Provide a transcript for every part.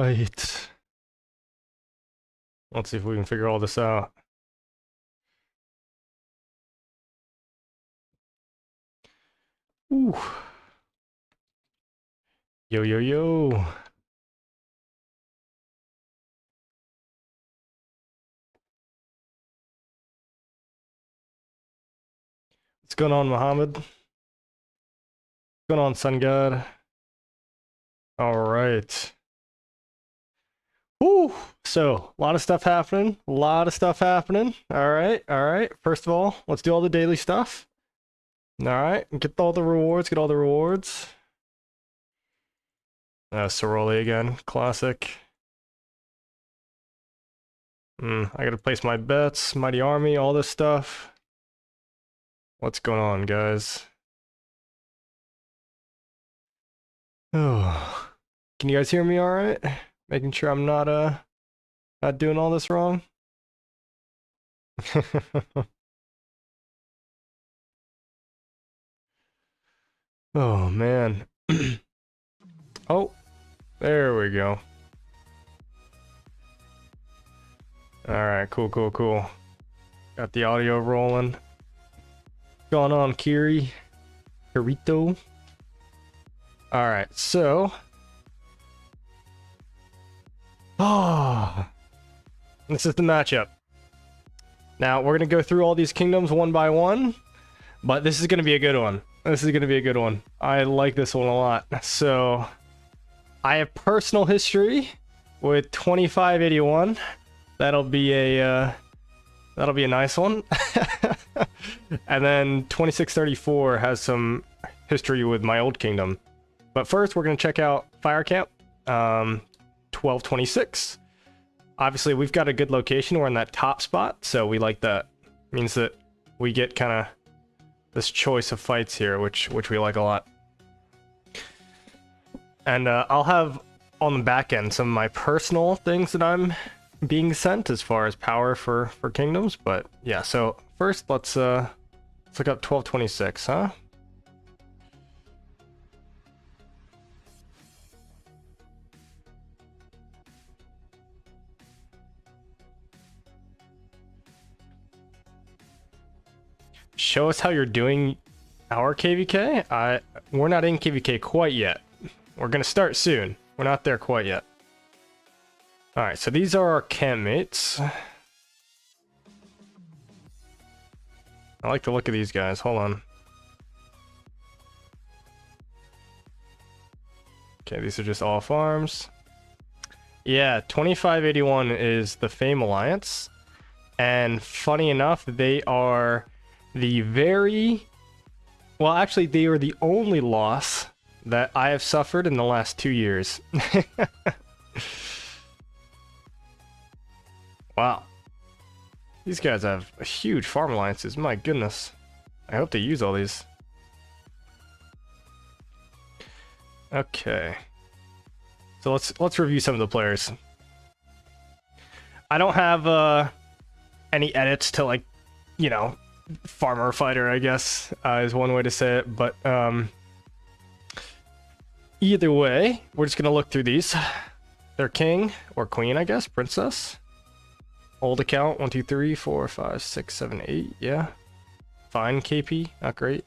right. Let's see if we can figure all this out. Ooh. Yo, yo, yo. What's going on, Muhammad? What's going on, Sun God? All right. Woo! So, a lot of stuff happening. A lot of stuff happening. All right, all right. First of all, let's do all the daily stuff. All right, get all the rewards. Get all the rewards. Soroli again. Classic. I gotta place my bets. Mighty Army, all this stuff. What's going on, guys? Oh, can you guys hear me all right? Making sure I'm not doing all this wrong. Oh man. Oh, there we go. All right, cool, cool, cool. Got the audio rolling. What's going on, Kiri? Kirito? All right, so. This is the matchup. Now, we're going to go through all these kingdoms one by one, but this is going to be a good one. This is going to be a good one. I like this one a lot. So, I have personal history with 2581. That'll be a nice one. And then 2634 has some history with my old kingdom. But first, we're going to check out Fire Camp 1226. Obviously, we've got a good location. We're in that top spot, so we like that. Means that we get kind of this choice of fights here, which we like a lot. And I'll have on the back end some of my personal things that I'm being sent as far as power for kingdoms. But yeah, so first let's look up 1226, huh? Show us how you're doing our KvK. We're not in KvK quite yet. We're gonna start soon. We're not there quite yet. All right, so these are our campmates. I like the look of these guys. Hold on. Okay, these are just all farms. Yeah, 2581 is the Fame Alliance. And funny enough, they are the well, actually, they are the only loss that I have suffered in the last 2 years. Wow. These guys have huge farm alliances, my goodness. I hope they use all these. Okay. So let's review some of the players. I don't have any edits to, like, you know, farmer fighter, I guess, is one way to say it, but either way, we're just gonna look through these. Their king or queen, I guess, princess. Old account 1, 2, 3, 4, 5, 6, 7, 8. Yeah, fine. KP, not great.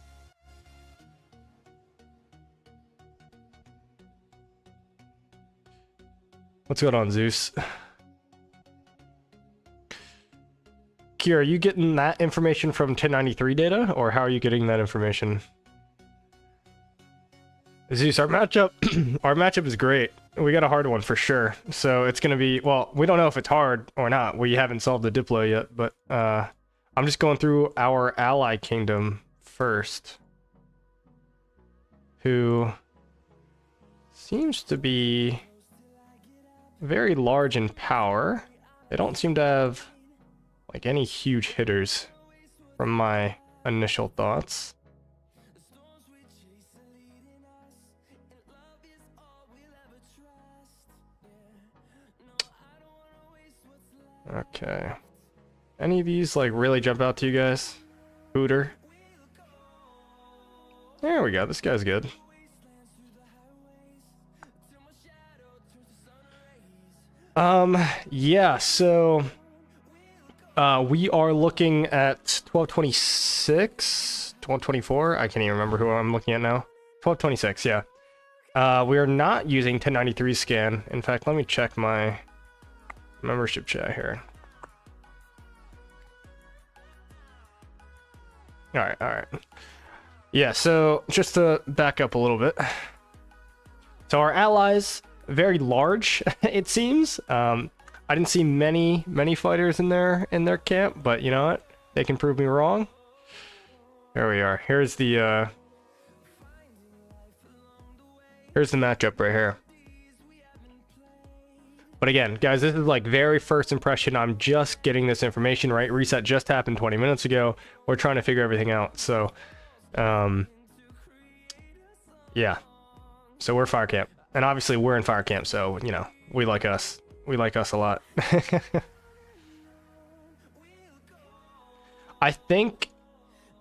What's going on, Zeus? Kier, are you getting that information from 1093 data, or how are you getting that information? Zeus, our matchup is great. We got a hard one for sure. So it's gonna be, well, we don't know if it's hard or not. We haven't solved the Diplo yet, but I'm just going through our ally kingdom first, who seems to be very large in power. They don't seem to have like any huge hitters from my initial thoughts. Okay. Any of these like really jump out to you guys? Hooter. There we go. This guy's good. Yeah, so we are looking at 1226, 1224. I can't even remember who I'm looking at now. 1226, yeah. We are not using 1093 scan. In fact, let me check my membership chat here. All right. Yeah, so just to back up a little bit. So our allies, very large, it seems. I didn't see many fighters in their camp, but you know what? They can prove me wrong. There we are. Here's the matchup right here. But again, guys, this is like very first impression. I'm just getting this information, right? Reset just happened 20 minutes ago. We're trying to figure everything out. So, yeah. So we're fire camp. And obviously we're in fire camp, so, you know, we like us. We like us a lot. I think,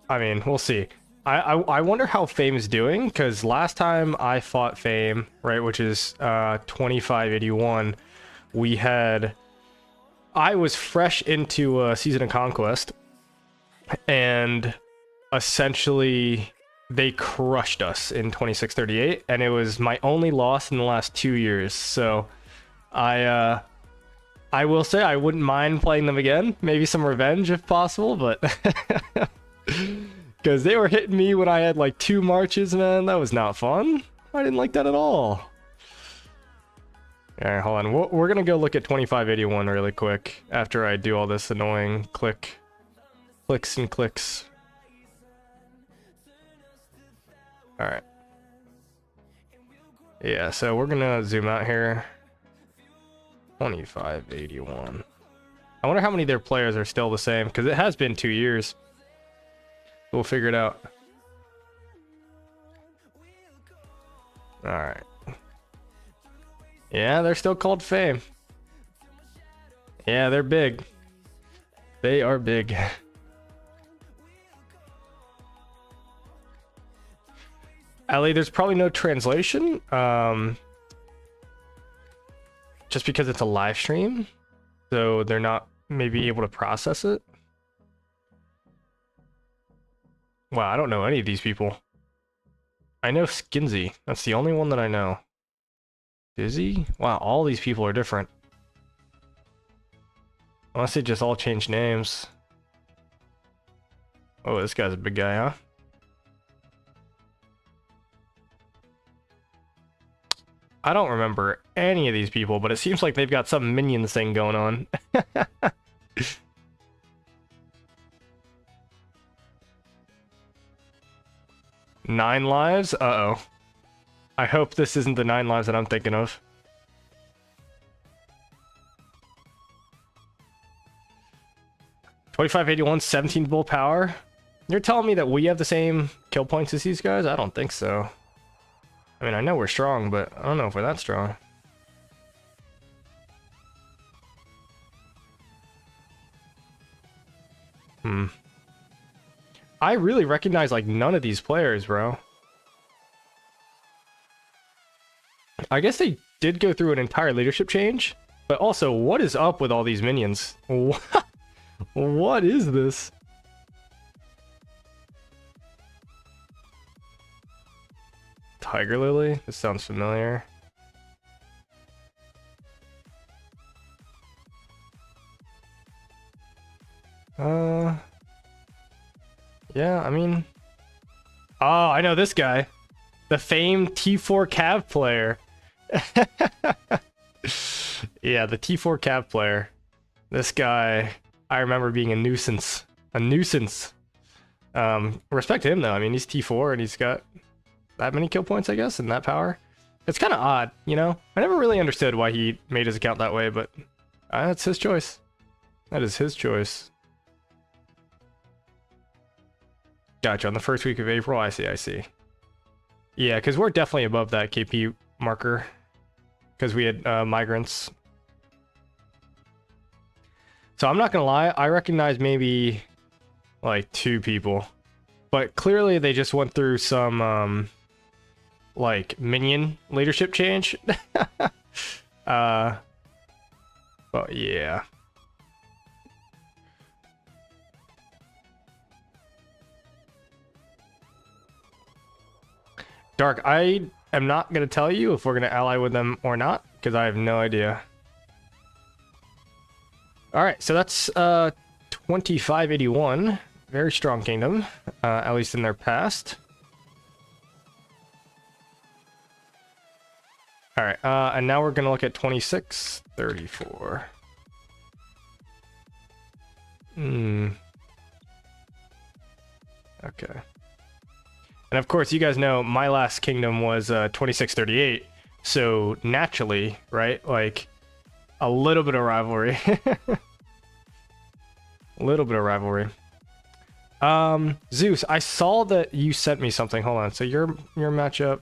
I mean, we'll see. I wonder how Fame is doing, because last time I fought Fame, right, which is 2581, I was fresh into Season of Conquest, and essentially they crushed us in 2638, and it was my only loss in the last 2 years. So I will say I wouldn't mind playing them again, maybe some revenge if possible, but because they were hitting me when I had like 2 marches, man. That was not fun. I didn't like that at all. Alright, hold on. We're gonna go look at 2581 really quick after I do all this annoying clicks and clicks. Alright. Yeah, so we're gonna zoom out here. 2581. I wonder how many of their players are still the same, because it has been 2 years. We'll figure it out. Alright. Yeah, they're still called Fame. Yeah, they're big. They are big. Ali, there's probably no translation. Just because it's a live stream. So they're not maybe able to process it. Wow, I don't know any of these people. I know Skinsy. That's the only one that I know. Dizzy? Wow, all these people are different. Unless they just all changed names. Oh, this guy's a big guy, huh? I don't remember any of these people, but it seems like they've got some minions thing going on. 9 lives? Uh-oh. I hope this isn't the 9 lives that I'm thinking of. $2581, 17 bull power. You're telling me that we have the same kill points as these guys? I don't think so. I mean, I know we're strong, but I don't know if we're that strong. I really recognize, like, none of these players, bro. I guess they did go through an entire leadership change, but also, what is up with all these minions? What is this? Tiger Lily? This sounds familiar. Yeah, I mean... Oh, I know this guy. The famed T4 Cav player. Yeah, the T4 Cav player. This guy, I remember being a nuisance. A nuisance. Respect to him, though. I mean, he's T4 and he's got that many kill points, I guess, and that power. It's kind of odd, you know? I never really understood why he made his account that way, but that's his choice. That is his choice. Gotcha, on the first week of April, I see. Yeah, because we're definitely above that KP marker. Because we had migrants. So I'm not gonna lie, I recognize maybe like 2 people. But clearly they just went through some like minion leadership change. But yeah. Dark, I am not going to tell you if we're going to ally with them or not, because I have no idea. Alright, so that's 2581. Very strong kingdom, at least in their past. Alright, and now we're going to look at 2634. Okay. And of course, you guys know my last kingdom was 2638. So naturally, right? Like a little bit of rivalry. A little bit of rivalry. Zeus, I saw that you sent me something. Hold on. So your matchup.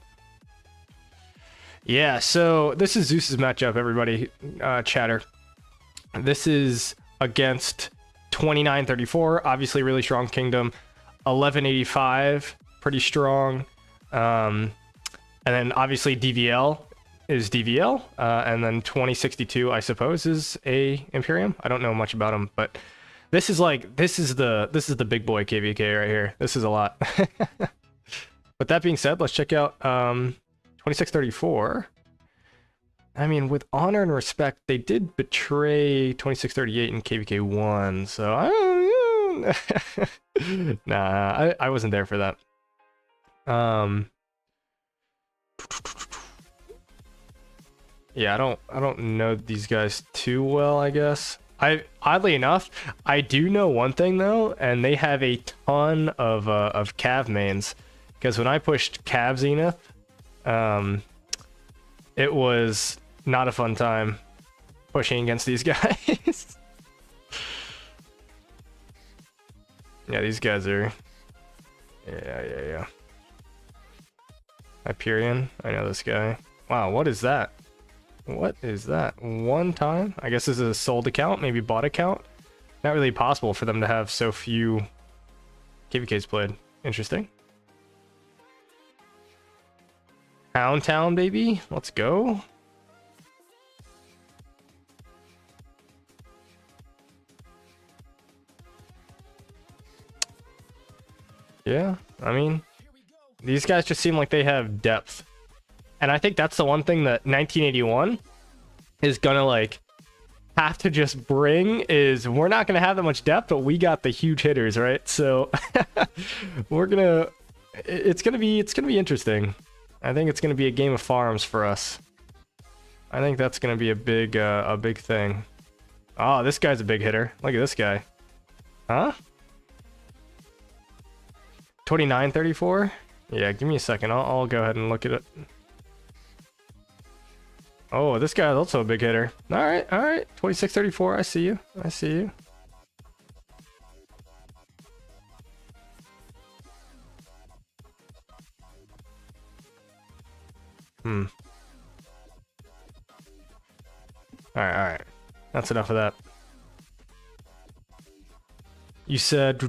Yeah, so this is Zeus's matchup, everybody. Chatter. This is against 2934, obviously really strong kingdom. 1185, pretty strong. And then obviously DVL is DVL. And then 2062, I suppose, is a Imperium. I don't know much about them, but this is the big boy KvK right here. This is a lot. With that being said, let's check out 2634. I mean, with honor and respect, they did betray 2638 in KvK 1, so I don't know. Nah, I wasn't there for that. Yeah, I don't know these guys too well, I guess. Oddly enough, I do know one thing though, and they have a ton of Cav mains. Because when I pushed Cav Zenith, it was not a fun time pushing against these guys. Yeah, these guys are... Yeah. Hyperion, I know this guy. Wow, what is that? What is that? One time? I guess this is a sold account, maybe bought account. Not really possible for them to have so few KvKs played. Interesting. Pound Town, baby. Let's go. Yeah, I mean, these guys just seem like they have depth. And I think that's the one thing that 1981 is gonna like have to just bring is we're not gonna have that much depth, but we got the huge hitters, right? So it's gonna be interesting. I think it's gonna be a game of farms for us. I think that's gonna be a big thing. Oh, this guy's a big hitter. Look at this guy. Huh? 2934? Yeah, give me a second. I'll go ahead and look at it. Oh, this guy's also a big hitter. All right. 2634. I see you. All right. That's enough of that. You said,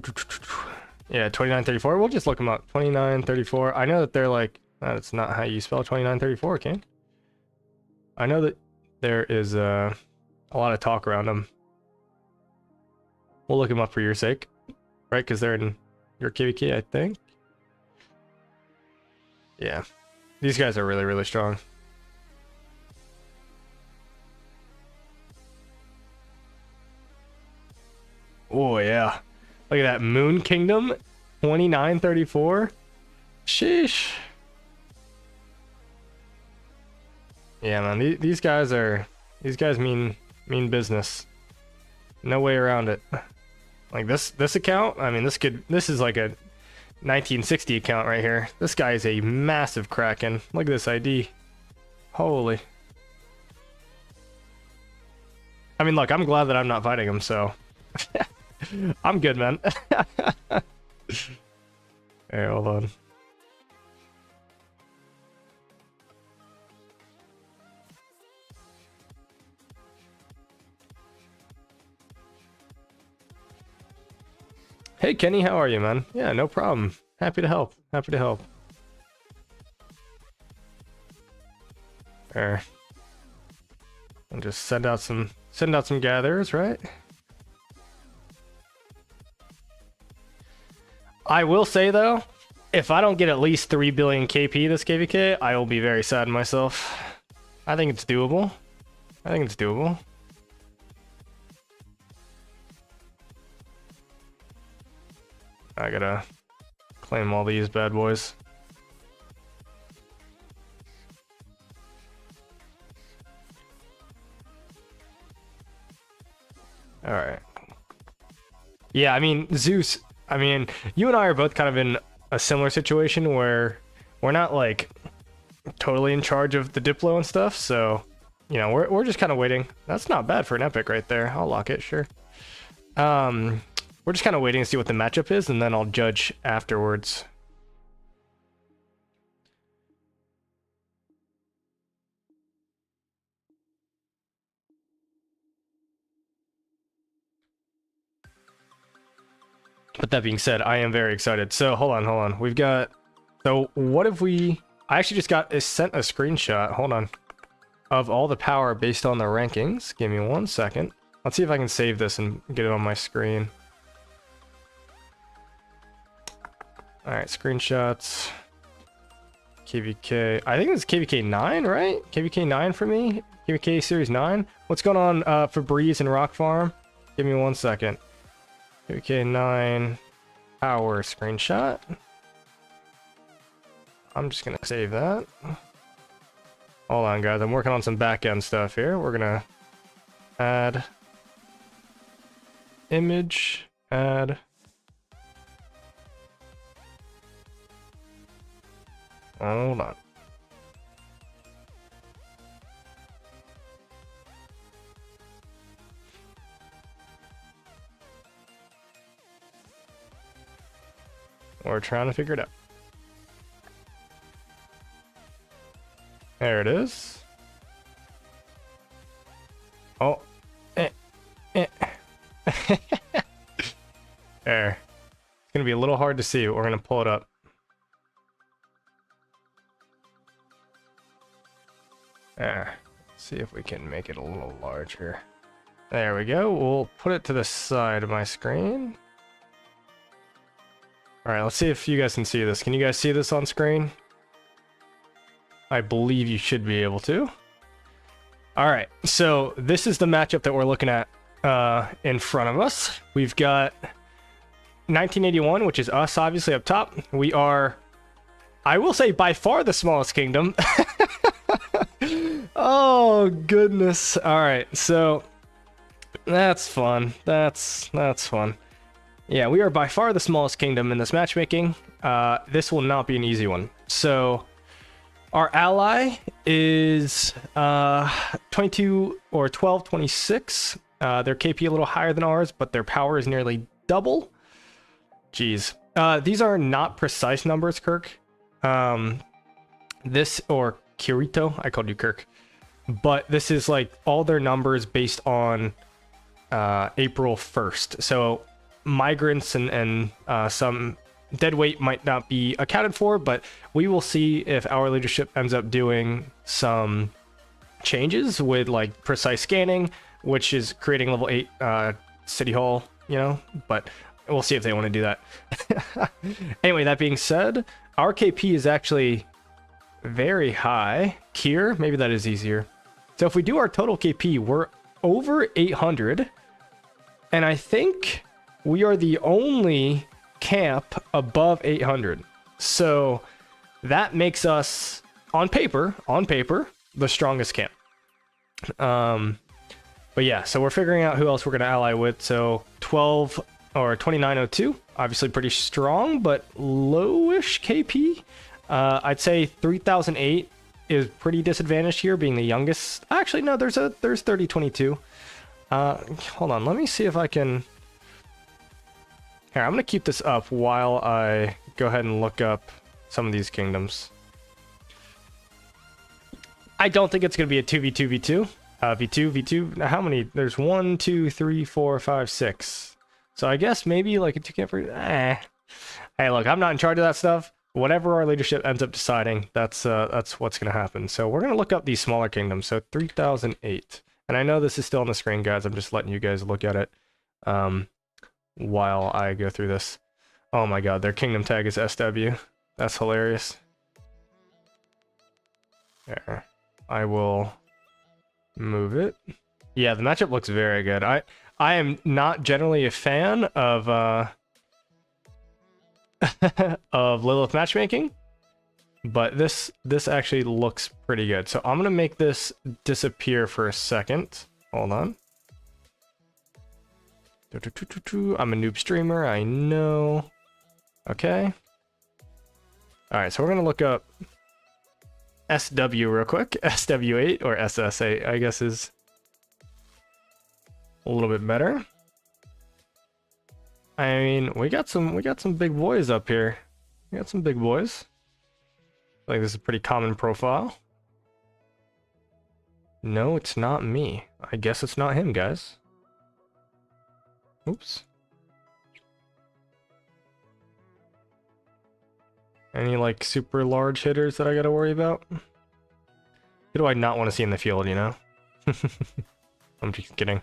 yeah, 2934. We'll just look them up. 2934. I know that they're like, that's not how you spell 2934, King. I know that there is a lot of talk around them. We'll look them up for your sake, right? Because they're in your KvK, I think. Yeah, these guys are really, really strong. Oh yeah, look at that Moon Kingdom, 2934. Sheesh. Yeah, man, these guys mean business. No way around it. Like this account, I mean, this is like a 1960 account right here. This guy is a massive Kraken. Look at this ID. Holy. I mean, look, I'm glad that I'm not fighting him, so I'm good, man. Hey, hold on. Hey Kenny, how are you, man? Yeah, no problem. Happy to help. There. And just send out some Send out some gatherers, right? I will say though, if I don't get at least 3 billion KP this KvK, I will be very sad myself. I think it's doable. I think it's doable. I gotta claim all these bad boys. All right. Yeah, I mean, Zeus, I mean, you and I are both kind of in a similar situation where we're not like totally in charge of the Diplo and stuff, so you know, we're just kind of waiting. That's not bad for an epic right there. I'll lock it, sure. We're just kind of waiting to see what the matchup is, and then I'll judge afterwards. But that being said, I am very excited. So hold on. We've got, so what if we, I actually just got sent a screenshot, hold on, of all the power based on the rankings. Give me 1 second. Let's see if I can save this and get it on my screen. All right, screenshots. KvK, I think it's KvK 9, right? KvK 9 for me. KvK Series 9. What's going on for Breeze and Rock Farm? Give me 1 second. KvK 9 power screenshot. I'm just gonna save that. Hold on, guys. I'm working on some back-end stuff here. We're gonna add image, add. Hold on. We're trying to figure it out. There it is. Oh. There. It's gonna be a little hard to see, but we're gonna pull it up. There. See if we can make it a little larger. There we go. We'll put it to the side of my screen. Alright, let's see if you guys can see this. Can you guys see this on screen? I believe you should be able to. Alright, so this is the matchup that we're looking at in front of us. We've got 1981, which is us, obviously, up top. We are, I will say, by far the smallest kingdom. Oh, goodness. Alright, so that's fun. That's fun. Yeah, we are by far the smallest kingdom in this matchmaking. This will not be an easy one. So our ally is 22 or 12, 26. Their KP a little higher than ours, but their power is nearly double. Jeez. These are not precise numbers, Kirk. This, or Kirito, I called you Kirk. But this is like all their numbers based on April 1st. So migrants and some dead weight might not be accounted for, but we will see if our leadership ends up doing some changes with like precise scanning, which is creating level 8 city hall, you know, but we'll see if they want to do that. Anyway, that being said, our KP is actually very high. Kier, maybe that is easier. So if we do our total KP, we're over 800, and I think we are the only camp above 800. So that makes us, on paper, the strongest camp. But yeah, so we're figuring out who else we're going to ally with. So 12 or 2902, obviously pretty strong, but lowish KP. I'd say 3008 is pretty disadvantaged here, being the youngest. Actually, no, there's 3022. Hold on, let me see if I can. Here, I'm gonna keep this up while I go ahead and look up some of these kingdoms. I don't think it's gonna be a 2v2v2. V2. Now, how many? There's 1, 2, 3, 4, 5, 6. So I guess maybe like a 2 camp. Hey, look, I'm not in charge of that stuff. Whatever our leadership ends up deciding, that's what's gonna happen. So we're gonna look up these smaller kingdoms. So 3008. And I know this is still on the screen, guys. I'm just letting you guys look at it while I go through this. Oh my god, their kingdom tag is SW. That's hilarious. There. I will move it. Yeah, the matchup looks very good. I am not generally a fan of of Lilith matchmaking, but this actually looks pretty good. So I'm gonna make this disappear for a second. Hold on. I'm a noob streamer, I know. Okay. Alright, so we're gonna look up SW real quick. SW8 or SS8, I guess, is a little bit better. I mean, we got some big boys up here. We got some big boys. Like, this is a pretty common profile. No, it's not me. I guess it's not him, guys. Oops. Any, like, super large hitters that I gotta worry about? Who do I not want to see in the field, you know? I'm just kidding.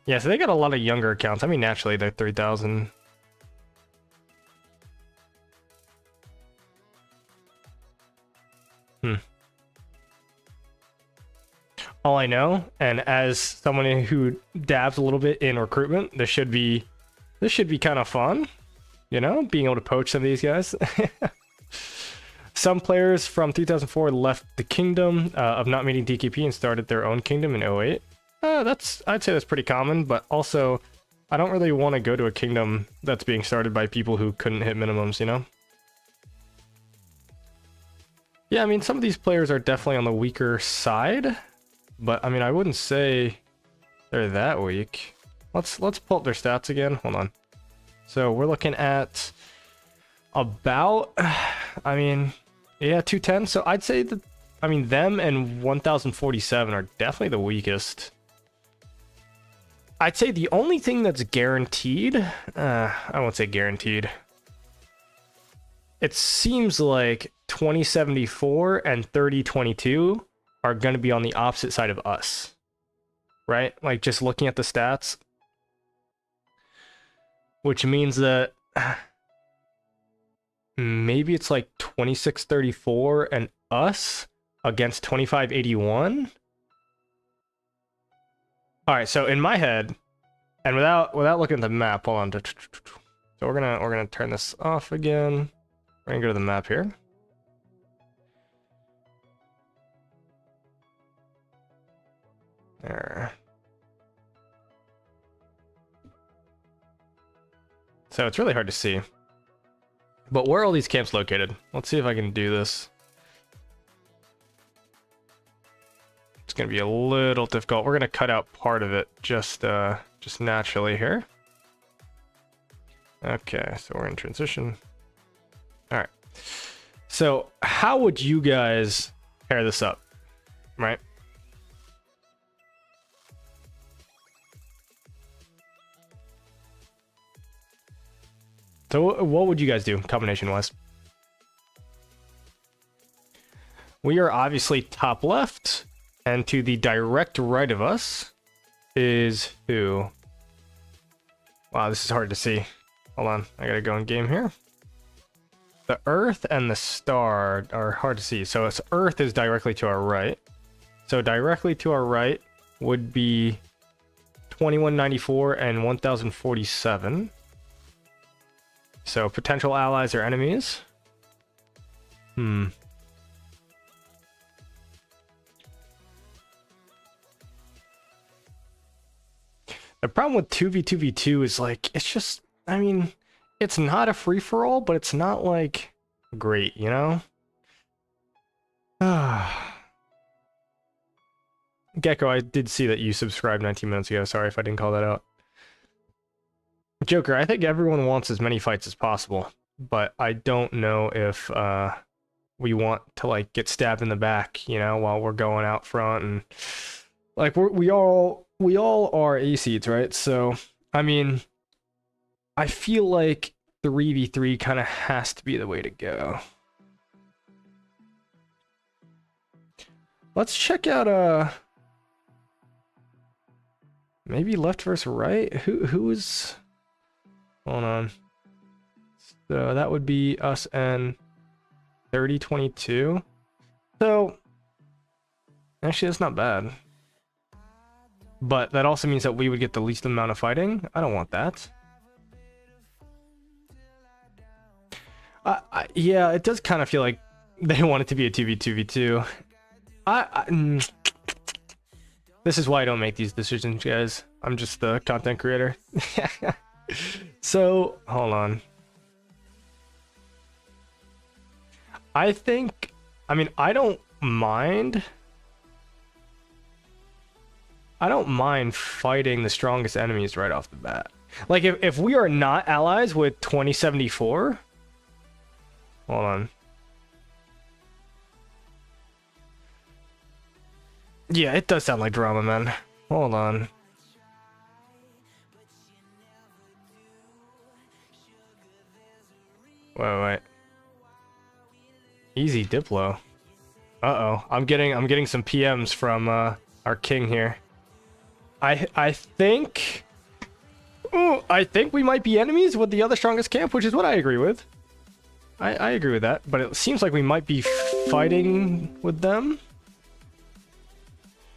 Yeah, so they got a lot of younger accounts. I mean, naturally, they're 3,000. All I know, and as someone who dabs a little bit in recruitment, this should be kind of fun, you know, being able to poach some of these guys. Some players from 3004 left the kingdom of not meeting DKP and started their own kingdom in 08. I'd say that's pretty common, but also I don't really want to go to a kingdom that's being started by people who couldn't hit minimums, you know? Yeah, I mean, some of these players are definitely on the weaker side, but I mean, I wouldn't say they're that weak. Let's pull up their stats again. Hold on. So we're looking at about, I mean, yeah, 210. So I'd say that, I mean, them and 1047 are definitely the weakest. I'd say the only thing that's guaranteed, I won't say guaranteed. It seems like 2074 and 3022 are going to be on the opposite side of us, right? Like, just looking at the stats, which means that maybe it's like 2634 and us against 2581. All right, so in my head, and without looking at the map, hold on. So we're gonna turn this off again. We're gonna go to the map here. There. So it's really hard to see. But where are all these camps located? Let's see if I can do this. It's gonna be a little difficult. We're gonna cut out part of it just naturally here. Okay, so we're in transition. All right. So how would you guys pair this up, right? So what would you guys do combination-wise? We are obviously top left, and to the direct right of us is who? Wow, this is hard to see. Hold on, I gotta go in game here. The Earth and the Star are hard to see. So Earth is directly to our right. So directly to our right would be 2194 and 1047. So potential allies or enemies. The problem with 2v2v2 is like, it's just, I mean, it's not a free-for-all, but it's not like great, you know? Gecko, I did see that you subscribed 19 minutes ago. Sorry if I didn't call that out. Joker, I think everyone wants as many fights as possible, but I don't know if we want to like get stabbed in the back, you know, while we're going out front, and like we all are A seeds, right? So I mean, I feel like 3v3 kind of has to be the way to go. Let's check out Maybe left versus right? Who is... Hold on. So that would be us and 3022. So actually that's not bad. But that also means that we would get the least amount of fighting. I don't want that. Yeah, it does kind of feel like they want it to be a 2v2v2. This is why I don't make these decisions, guys. I'm just the content creator. So, hold on. I think, I mean, I don't mind fighting the strongest enemies right off the bat. Like, if we are not allies with 2074... Hold on. Yeah, it does sound like drama, man. Hold on. Wait. Easy Diplo. Uh-oh. I'm getting some PMs from our king here. I think... Ooh, I think we might be enemies with the other strongest camp, which is what I agree with. I agree with that, but it seems like we might be fighting with them.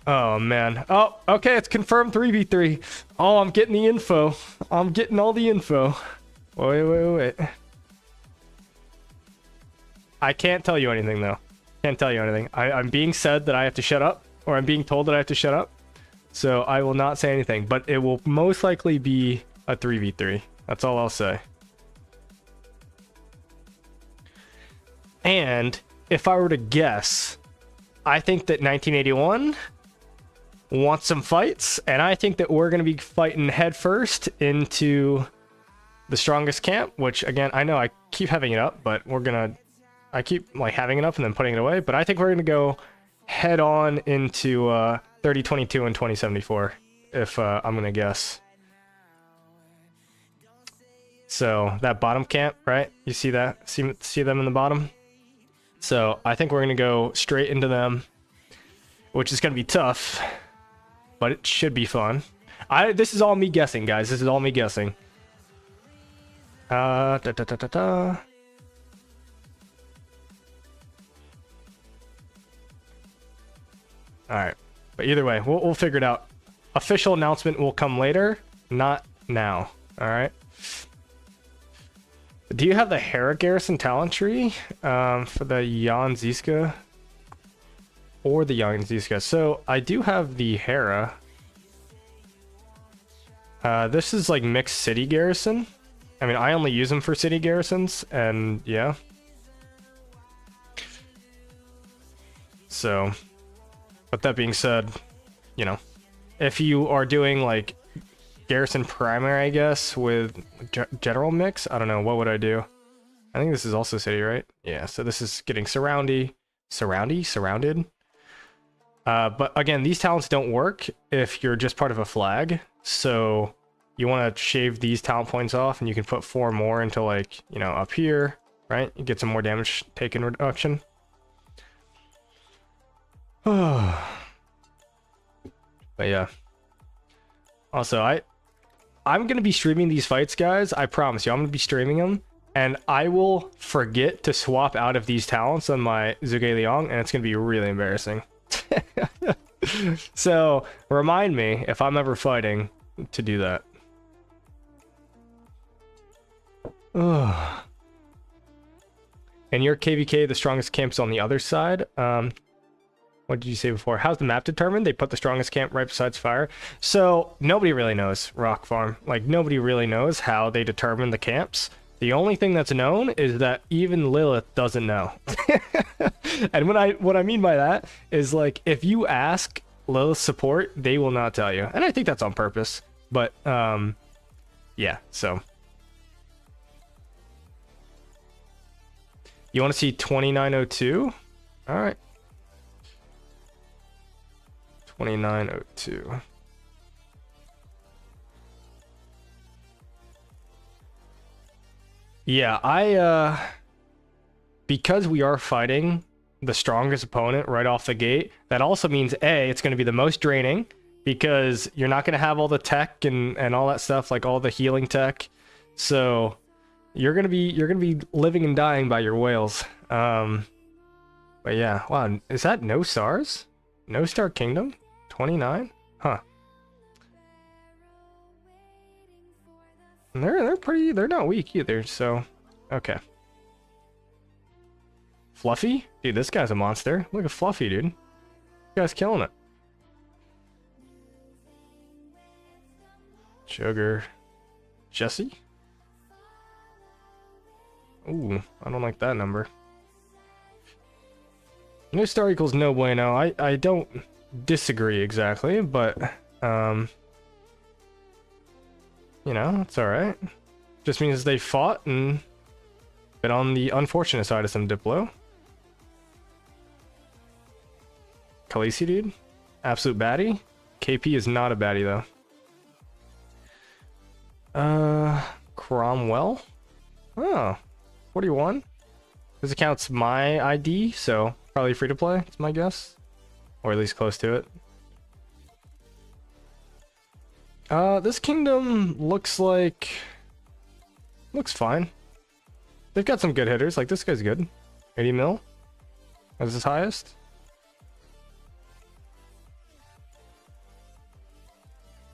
Oh, man. Oh, okay, it's confirmed 3v3. Oh, I'm getting the info. I'm getting all the info. Wait. I can't tell you anything, though. Can't tell you anything. I'm being said that I have to shut up, or I'm being told that I have to shut up. So I will not say anything, but it will most likely be a 3v3. That's all I'll say. And if I were to guess, I think that 1981 wants some fights, and I think that we're going to be fighting head first into the strongest camp, which again, I know I keep having it up, but I keep like having it up and then putting it away, but I think we're going to go head on into 3022 and 2074, if I'm going to guess. So that bottom camp, right? You see that? See them in the bottom? So I think we're going to go straight into them, which is going to be tough, but it should be fun. This is all me guessing, guys. This is all me guessing. All right. But either way, we'll figure it out. Official announcement will come later, not now. All right. Do you have the Hera Garrison talent tree for the Jan Zizka or the Jan Zizka? So I do have the Hera. This is like mixed city garrison. I mean, I only use them for city garrisons, and yeah. So, but that being said, you know, if you are doing like Garrison primary, I guess, with general mix, I don't know, what would I do? I think this is also city, right? Yeah, so this is getting surrounded. But again, these talents don't work if you're just part of a flag, so you want to shave these talent points off, and you can put 4 more into, like, you know, up here, right? You get some more damage taken reduction. But yeah. Also, I'm going to be streaming these fights, guys. I promise you, I'm going to be streaming them. And I will forget to swap out of these talents on my Zhuge Liang, and it's going to be really embarrassing. So, remind me, if I'm ever fighting, to do that. And your KvK, the strongest camp's on the other side. What did you say before? How's the map determined? They put the strongest camp right beside fire. So nobody really knows, Rock Farm. Like, nobody really knows how they determine the camps. The only thing that's known is that even Lilith doesn't know. And what I mean by that is, like, if you ask Lilith support, they will not tell you. And I think that's on purpose. But yeah, so you want to see 2902? All right. 2902. Yeah, because we are fighting the strongest opponent right off the gate, that also means A, it's going to be the most draining, because you're not going to have all the tech and all that stuff, like all the healing tech. So you're going to be living and dying by your whales. But yeah, wow, is that no stars? No Star Kingdom? 29? Huh. And they're not weak either, so okay. Fluffy? Dude, this guy's a monster. Look at Fluffy, dude. This guy's killing it. Sugar. Jesse? Ooh, I don't like that number. No star equals no bueno. I don't disagree exactly, but you know, it's alright. Just means they fought and been on the unfortunate side of some Diplo. Khaleesi, dude. Absolute baddie. KP is not a baddie, though. Cromwell? Oh, 41. This account's my ID, so probably free to play, it's my guess. Or at least close to it. This kingdom looks fine. They've got some good hitters, like this guy's good. 80 mil. That's his highest.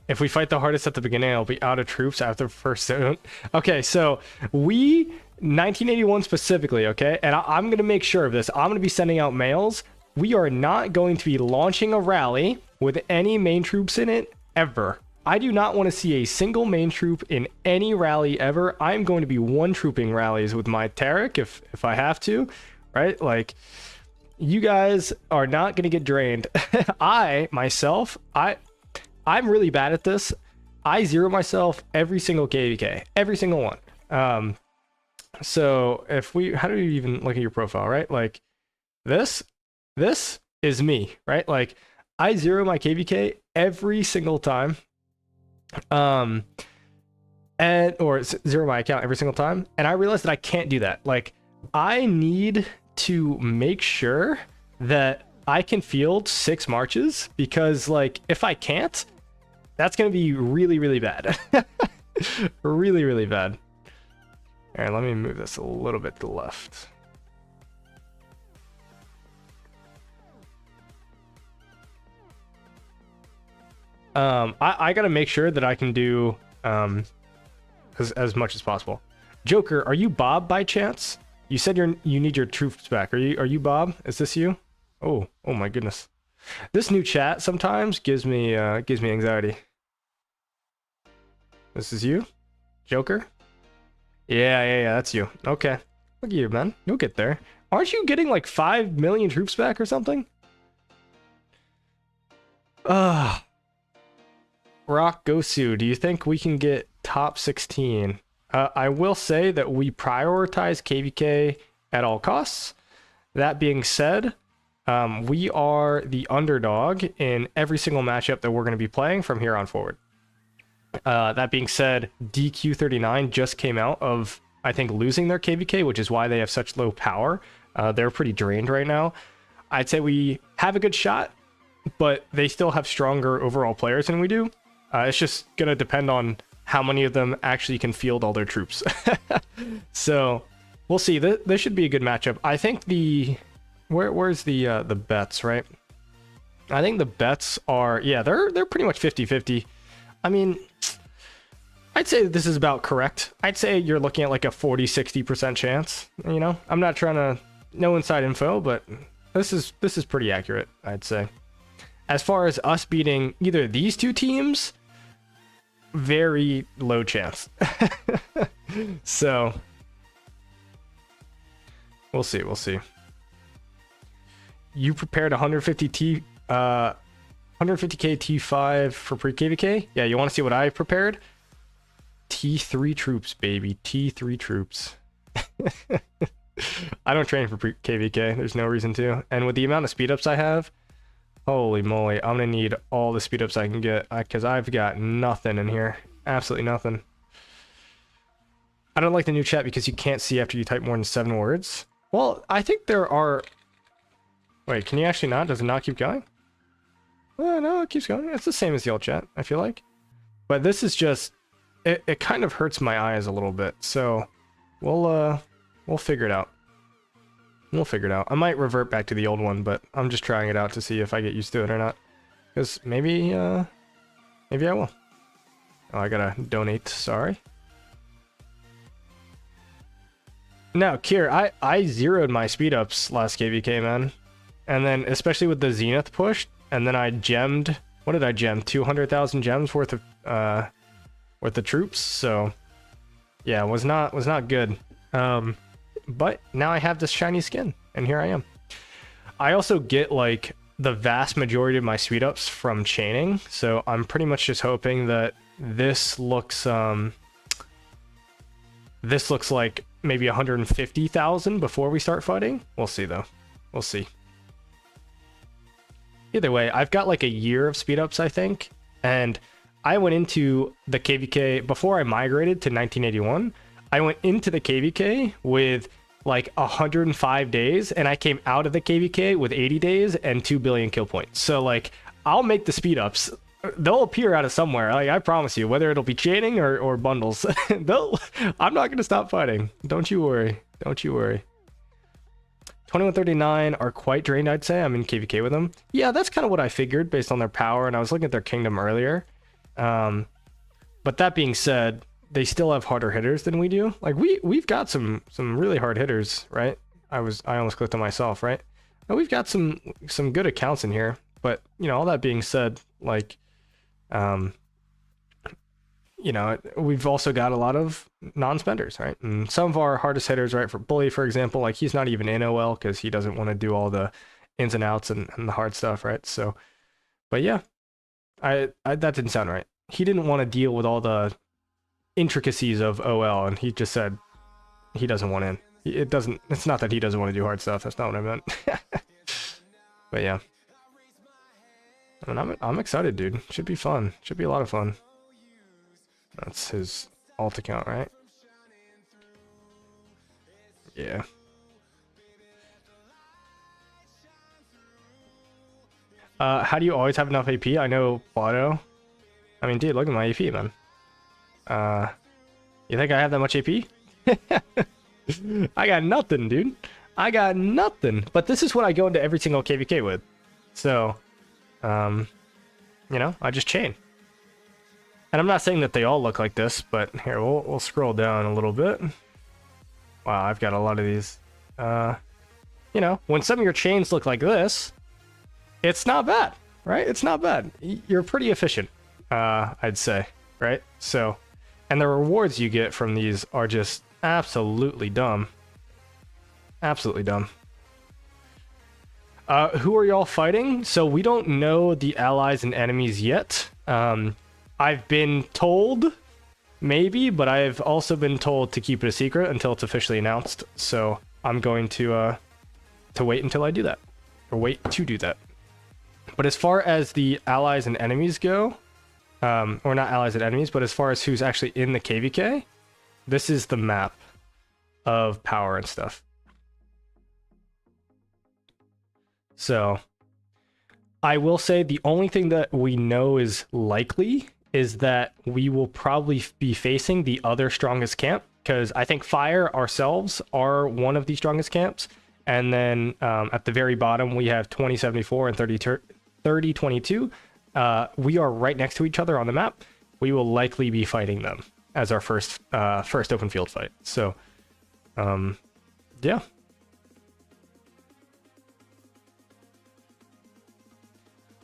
If we fight the hardest at the beginning, I'll be out of troops after the first zone. Okay, so we 1981 specifically, okay, and I'm gonna make sure of this. I'm gonna be sending out mails. We are not going to be launching a rally with any main troops in it ever. I do not want to see a single main troop in any rally ever. I'm going to be one trooping rallies with my Tarek if I have to, right? Like, you guys are not going to get drained. I'm really bad at this. I zero myself every single KvK, every single one. So if how do you even look at your profile, right? Like this is me, right? Like I zero my KvK every single time. Or zero my account every single time. And I realized that I can't do that. Like I need to make sure that I can field 6 marches, because like if I can't, that's going to be really, really bad. Really, really bad. All right, let me move this a little bit to the left. I got to make sure that I can do as much as possible. Joker, are you Bob by chance? You said you need your troops back. Are you Bob? Is this you? Oh my goodness. This new chat sometimes gives me anxiety. This is you? Joker? Yeah, that's you. Okay. Look at you, man. You'll get there. Aren't you getting like 5 million troops back or something? Rock Gosu, do you think we can get top 16? I will say that we prioritize KvK at all costs. That being said, we are the underdog in every single matchup that we're going to be playing from here on forward. That being said, DQ39 just came out of, I think, losing their KvK, which is why they have such low power. They're pretty drained right now. I'd say we have a good shot, but they still have stronger overall players than we do. It's just going to depend on how many of them actually can field all their troops. So we'll see. This should be a good matchup. I think where's the bets, right? I think the bets are, yeah, they're pretty much 50-50. I mean, I'd say this is about correct. I'd say you're looking at like a 40-60% chance. You know, I'm not trying to, no inside info, but this is pretty accurate, I'd say. As far as us beating either of these two teams, very low chance. So we'll see. You prepared 150k T5 for pre-KvK? Yeah, you want to see what I prepared? T3 troops, baby. T3 troops. I don't train for KvK. There's no reason to. And with the amount of speed ups I have, holy moly, I'm gonna need all the speed ups I can get, because I've got nothing in here. Absolutely nothing. I don't like the new chat because you can't see after you type more than 7 words. Well, I think there are... Wait, can you actually not? Does it not keep going? Oh, no, it keeps going. It's the same as the old chat, I feel like. But this is just... It kind of hurts my eyes a little bit, so... We'll figure it out. We'll figure it out. I might revert back to the old one, but I'm just trying it out to see if I get used to it or not. Because maybe, maybe I will. Oh, I gotta donate, sorry. No, Kier, I zeroed my speed ups last KvK, man. And then, especially with the Zenith push, and then I gemmed, what did I gem? 200,000 gems worth of troops, so yeah, was not good. But now I have this shiny skin, and here I am. I also get like the vast majority of my speed ups from chaining, so I'm pretty much just hoping that this looks like maybe 150,000 before we start fighting. We'll see though. We'll see. Either way, I've got like a year of speed ups, I think, and I went into the KvK before I migrated to 1981. I went into the KvK with like 105 days, and I came out of the KvK with 80 days and 2 billion kill points. So like, I'll make the speed ups. They'll appear out of somewhere. Like, I promise you, whether it'll be chaining or bundles. I'm not gonna stop fighting. Don't you worry. Don't you worry. 2139 are quite drained, I'd say. I'm in KvK with them. Yeah, that's kind of what I figured based on their power, and I was looking at their kingdom earlier. But that being said, they still have harder hitters than we do. Like we've got some really hard hitters, right? I almost clicked on myself, right? And we've got some good accounts in here. But you know, all that being said, like, you know, we've also got a lot of non-spenders, right? And some of our hardest hitters, right? For Bully, for example, like he's not even in OL because he doesn't want to do all the ins and outs and the hard stuff, right? So, but yeah, I that didn't sound right. He didn't want to deal with all the intricacies of OL, and he just said he doesn't want in. It's not that he doesn't want to do hard stuff. That's not what I meant. But yeah, I mean, I'm excited, dude. Should be fun. Should be a lot of fun. That's his alt account, right? Yeah. How do you always have enough AP? I know Blotto. I mean, dude, look at my AP, man. You think I have that much AP? I got nothing, dude. I got nothing. But this is what I go into every single KvK with. So, you know, I just chain. And I'm not saying that they all look like this, but here, we'll scroll down a little bit. Wow, I've got a lot of these. You know, when some of your chains look like this, it's not bad, right? It's not bad. You're pretty efficient, I'd say, right? So, and the rewards you get from these are just absolutely dumb. Absolutely dumb. Who are y'all fighting? So we don't know the allies and enemies yet. I've been told, maybe, but I've also been told to keep it a secret until it's officially announced. So I'm going to wait until I do that, or wait to do that. But as far as the allies and enemies go, or not allies and enemies, but as far as who's actually in the KvK, this is the map of power and stuff. So I will say the only thing that we know is likely is that we will probably be facing the other strongest camp, because I think Fire ourselves are one of the strongest camps. And then at the very bottom, we have 2074 and 3022. We are right next to each other on the map. We will likely be fighting them as our first open field fight. So, yeah.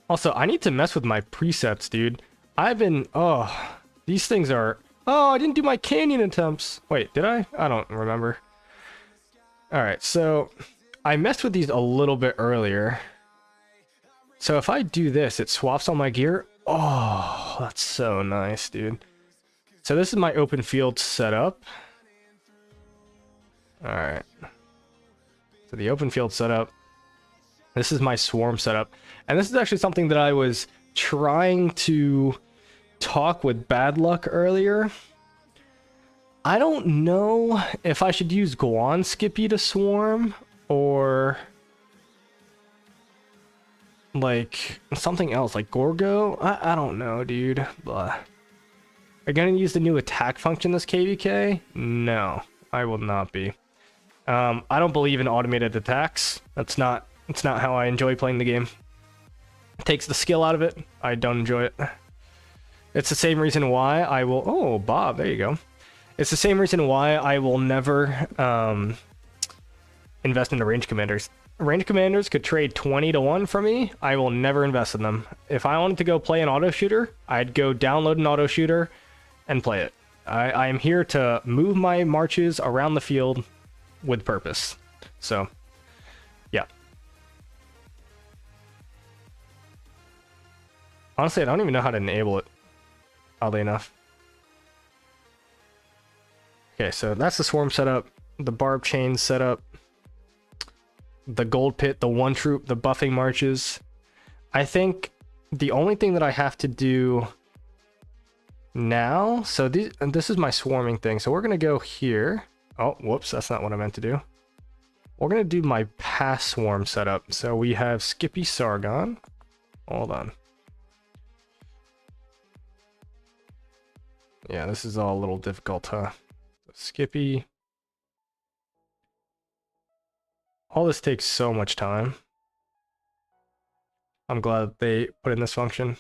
Also, I need to mess with my presets, dude. I've been... Oh, these things are... Oh, I didn't do my canyon attempts. Wait, did I? I don't remember. Alright, so... I messed with these a little bit earlier. So if I do this, it swaps all my gear. Oh, that's so nice, dude. So this is my open field setup. Alright. So the open field setup. This is my swarm setup. And this is actually something that I was trying to talk with Bad Luck earlier. I don't know if I should use Guan Skippy to swarm or like something else, like Gorgo. I don't know, dude. Blah. Are you gonna use the new attack function this KvK? No, I will not be. I don't believe in automated attacks. It's not how I enjoy playing the game. It takes the skill out of it. I don't enjoy it. It's the same reason why I will... Oh, Bob, there you go. It's the same reason why I will never invest in the range commanders. Range commanders could trade 20-1 for me. I will never invest in them. If I wanted to go play an auto shooter, I'd go download an auto shooter and play it. I am here to move my marches around the field with purpose. So, yeah. Honestly, I don't even know how to enable it, oddly enough. Okay, so that's the swarm setup, the barb chain setup, the gold pit, the one troop, the buffing marches. I think the only thing that I have to do now, so this is my swarming thing. So we're gonna go here. Oh, whoops, that's not what I meant to do. We're gonna do my pass swarm setup. So we have Skippy Sargon. Hold on. Yeah, this is all a little difficult, huh? Skippy. All this takes so much time. I'm glad that they put in this function.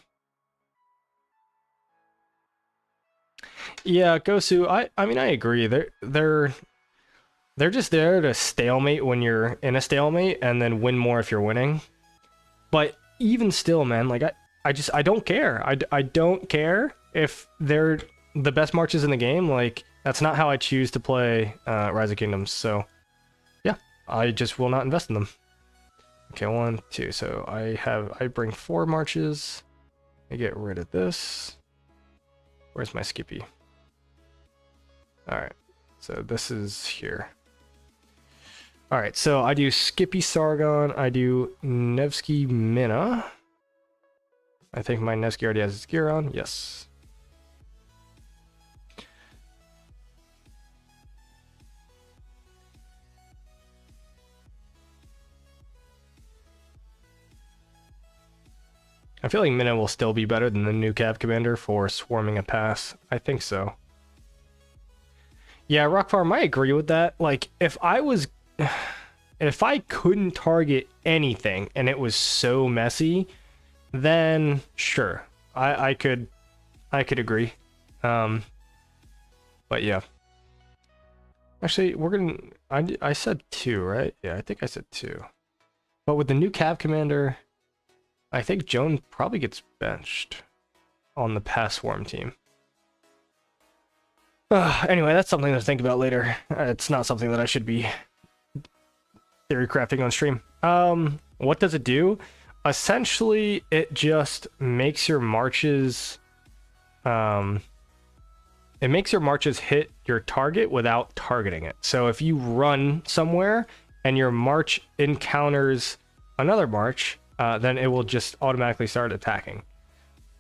Yeah, Gosu, I mean, I agree. They're just there to stalemate when you're in a stalemate and then win more if you're winning. But even still, man, like I don't care. I don't care if they're the best marches in the game. Like, that's not how I choose to play Rise of Kingdoms. So yeah, I just will not invest in them. Okay, 1, 2. So I bring 4 marches. I get rid of this. Where's my Skippy? All right, so this is here. All right, so I do Skippy Sargon. I do Nevsky Mina. I think my Nevsky already has his gear on. Yes. I feel like Mina will still be better than the new Cav Commander for swarming a pass. I think so. Yeah, Rock Farm, I agree with that. Like, if I couldn't target anything and it was so messy, then sure, I could agree. But yeah. Actually, I said 2, right? Yeah, I think I said 2. But with the new Cav Commander, I think Joan probably gets benched on the pass swarm team. Anyway, that's something to think about later. It's not something that I should be theory crafting on stream. What does it do? Essentially, it just makes your marches... it makes your marches hit your target without targeting it. So if you run somewhere and your march encounters another march, then it will just automatically start attacking.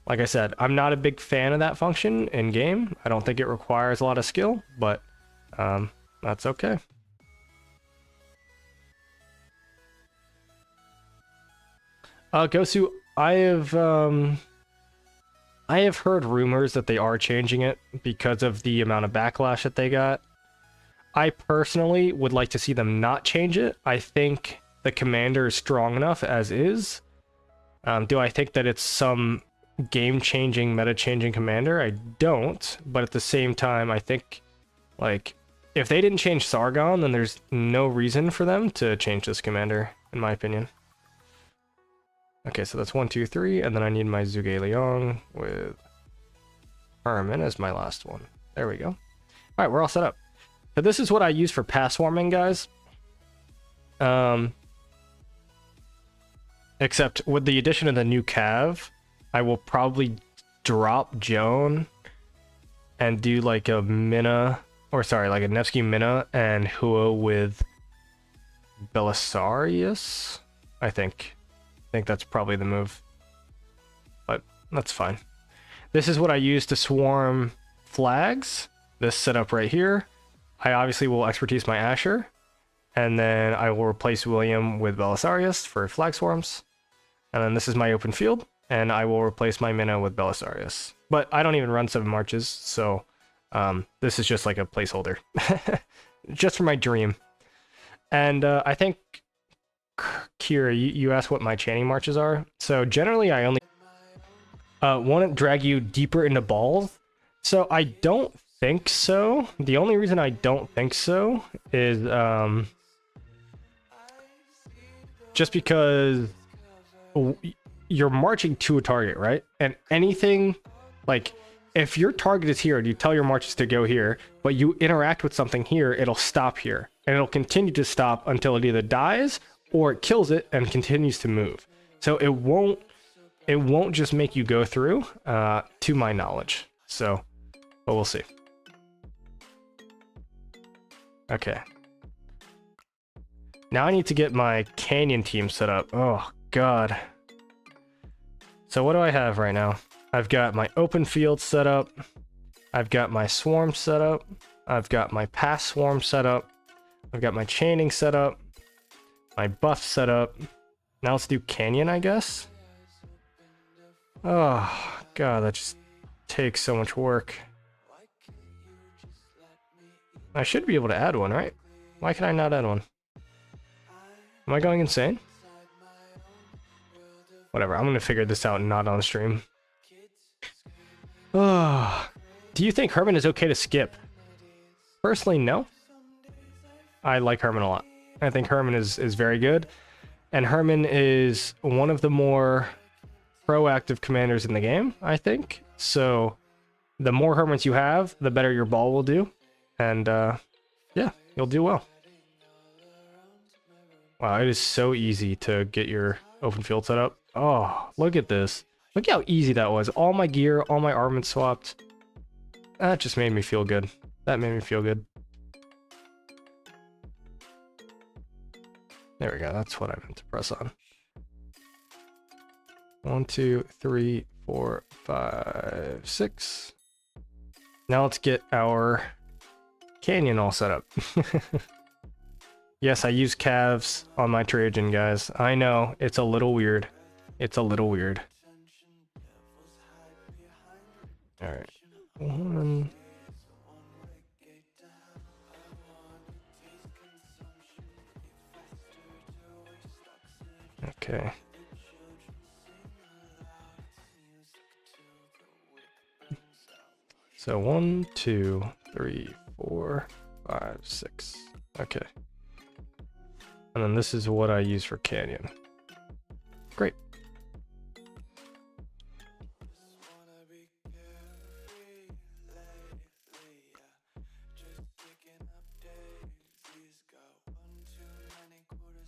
Like I said, I'm not a big fan of that function in game. I don't think it requires a lot of skill, but that's okay. Gosu, I have heard rumors that they are changing it because of the amount of backlash that they got. I personally would like to see them not change it. I think the commander is strong enough as is. Do I think that it's some game-changing, meta-changing commander? I don't, but at the same time, I think, like, if they didn't change Sargon, then there's no reason for them to change this commander, in my opinion. Okay, so that's 1, 2, 3, and then I need my Zhuge Liang with Herman as my last one. There we go. All right, we're all set up. So this is what I use for pass swarming, guys. Except with the addition of the new Cav, I will probably drop Joan and do like a Mina, or sorry, like a Nevsky Mina and Hua with Belisarius, I think. I think that's probably the move. But that's fine. This is what I use to swarm flags. This setup right here. I obviously will expertise my Asher. And then I will replace William with Belisarius for flag swarms. And then this is my open field, and I will replace my Minnow with Belisarius. But I don't even run 7 marches, so this is just like a placeholder. Just for my dream. And I think, Kira, you asked what my chaining marches are. So generally I only want to drag you deeper into balls. So I don't think so. The only reason I don't think so is just because you're marching to a target, right? And anything, like, if your target is here and you tell your marches to go here, but you interact with something here, it'll stop here. And it'll continue to stop until it either dies or it kills it and continues to move. So it won't just make you go through, to my knowledge. So, but we'll see. Okay. Now I need to get my Canyon team set up. Oh, God. So what do I have right now? I've got my open field set up. I've got my swarm set up. I've got my pass swarm set up. I've got my chaining set up. My buff set up. Now let's do Canyon, I guess. Oh, God, that just takes so much work. I should be able to add one, right? Why can I not add one? Am I going insane? Whatever, I'm gonna figure this out not on stream. Oh, do you think Herman is okay to skip? Personally, no. I like Herman a lot. I think Herman is very good. And Herman is one of the more proactive commanders in the game, I think. So the more Hermans you have, the better your ball will do. And yeah, you'll do well. Wow, it is so easy to get your open field set up. Oh, look at this. Look how easy that was. All my gear, all my armaments swapped. That just made me feel good. That made me feel good. There we go. That's what I meant to press on. 1, 2, 3, 4, 5, 6. Now let's get our Canyon all set up. Yes, I use calves on my Trajan, guys. I know, it's a little weird. It's a little weird. Alright. 1. Okay. So 1, 2, 3, 4, 5, 6. Okay. And then this is what I use for Canyon. Great.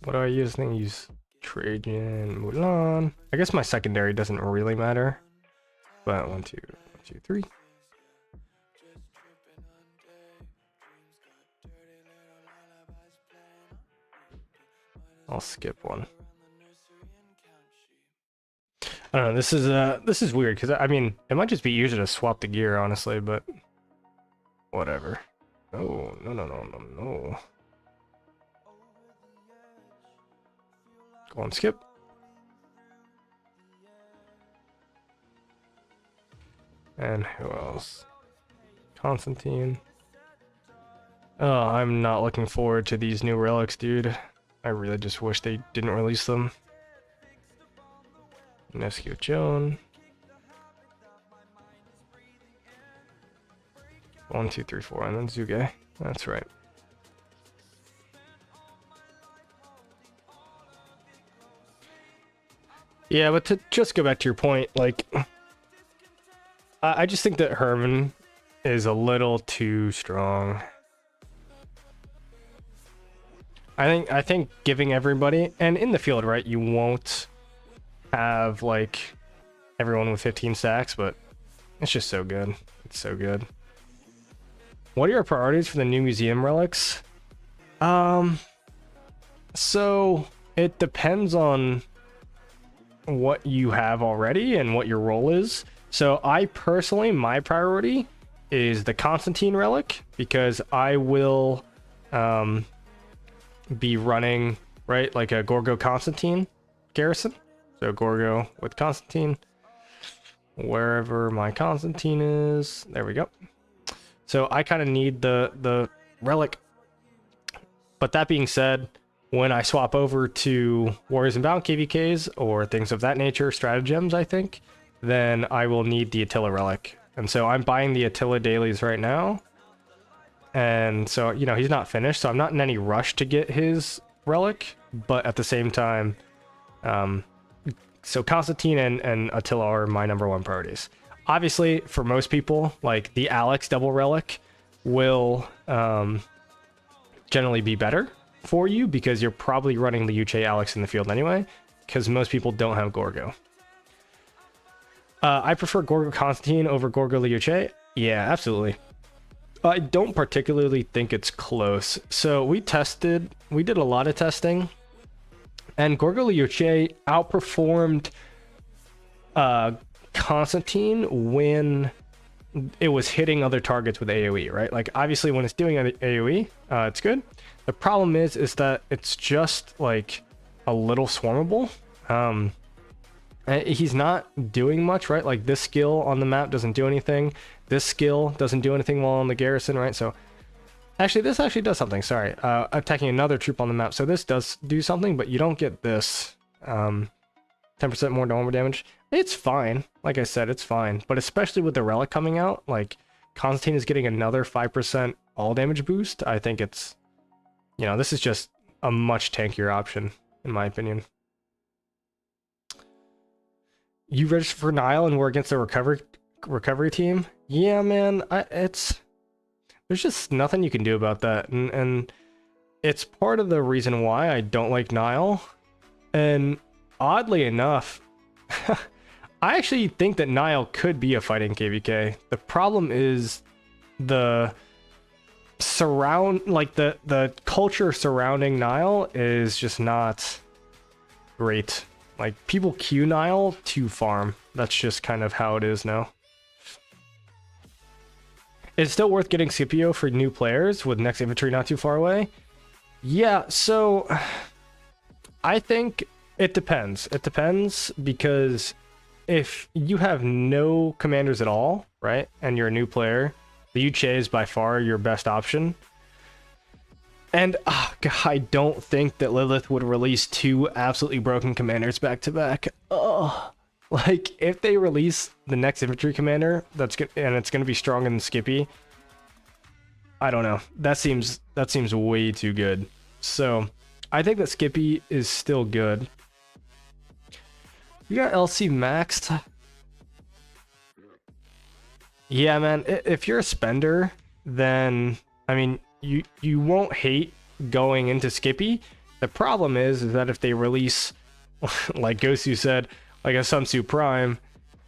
What do I use? I think I use Trajan, Mulan. I guess my secondary doesn't really matter. But 1, 2, 1, 2, 3. I'll skip one. I don't know. This is weird because I mean it might just be easier to swap the gear, honestly, but whatever. Oh no. Go on, skip. And who else? Constantine. Oh, I'm not looking forward to these new relics, dude. I really just wish they didn't release them. Nescio Joan. 1, 2, 3, 4, and then Zuge. That's right. Yeah, but to just go back to your point, like, I just think that Herman is a little too strong. I think giving everybody, and in the field, right, you won't have like everyone with 15 stacks, but it's just so good. It's so good. What are your priorities for the new museum relics? So it depends on what you have already and what your role is. So I personally, my priority is the Constantine relic, because I will be running, right, like a Gorgo Constantine Garrison. So Gorgo with Constantine. Wherever my Constantine is. There we go. So I kind of need the relic. But that being said, when I swap over to Warriors Unbound KvKs or things of that nature, stratagems, I think, then I will need the Attila relic. And so I'm buying the Attila dailies right now. And so, you know, he's not finished, so I'm not in any rush to get his relic. But at the same time, so Constantine and Attila are my #1 priorities. Obviously, for most people, like the Alex double relic will generally be better for you because you're probably running Liuche Alex in the field anyway, because most people don't have Gorgo. I prefer Gorgo Constantine over Gorgo Liuche. Yeah, absolutely. I don't particularly think it's close. So we did a lot of testing, and Gorgo Liuche outperformed Constantine when it was hitting other targets with AoE, right? Like obviously when it's doing AoE, it's good. The problem is that it's just like a little swarmable. He's not doing much, right? Like this skill on the map doesn't do anything. This skill doesn't do anything while on the Garrison, right? So actually, this actually does something. Sorry, attacking another troop on the map. So this does do something, but you don't get this 10% more normal damage. It's fine. Like I said, it's fine. But especially with the relic coming out, like Constantine is getting another 5% all damage boost. I think it's, you know, this is just a much tankier option, in my opinion. You register for Nile and we're against the recovery team? Yeah, man, there's just nothing you can do about that, and it's part of the reason why I don't like Nile. And oddly enough, I actually think that Nile could be a fighting KvK. The problem is the the culture surrounding Nile is just not great. Like, people queue Nile to farm. That's just kind of how it is now. It's still worth getting Scipio for new players with next infantry not too far away. Yeah, so I think it depends. It depends because if you have no commanders at all, right, and you're a new player, the Uche is by far your best option. And I don't think that Lilith would release 2 absolutely broken commanders back to back. Like if they release the next infantry commander, and it's gonna be stronger than Skippy. I don't know. That seems way too good. So I think that Skippy is still good. You got LC maxed. Yeah, man. If you're a spender, then I mean. You won't hate going into Skippy. The problem is that if they release, like Gosu said, like a Sun Tzu Prime,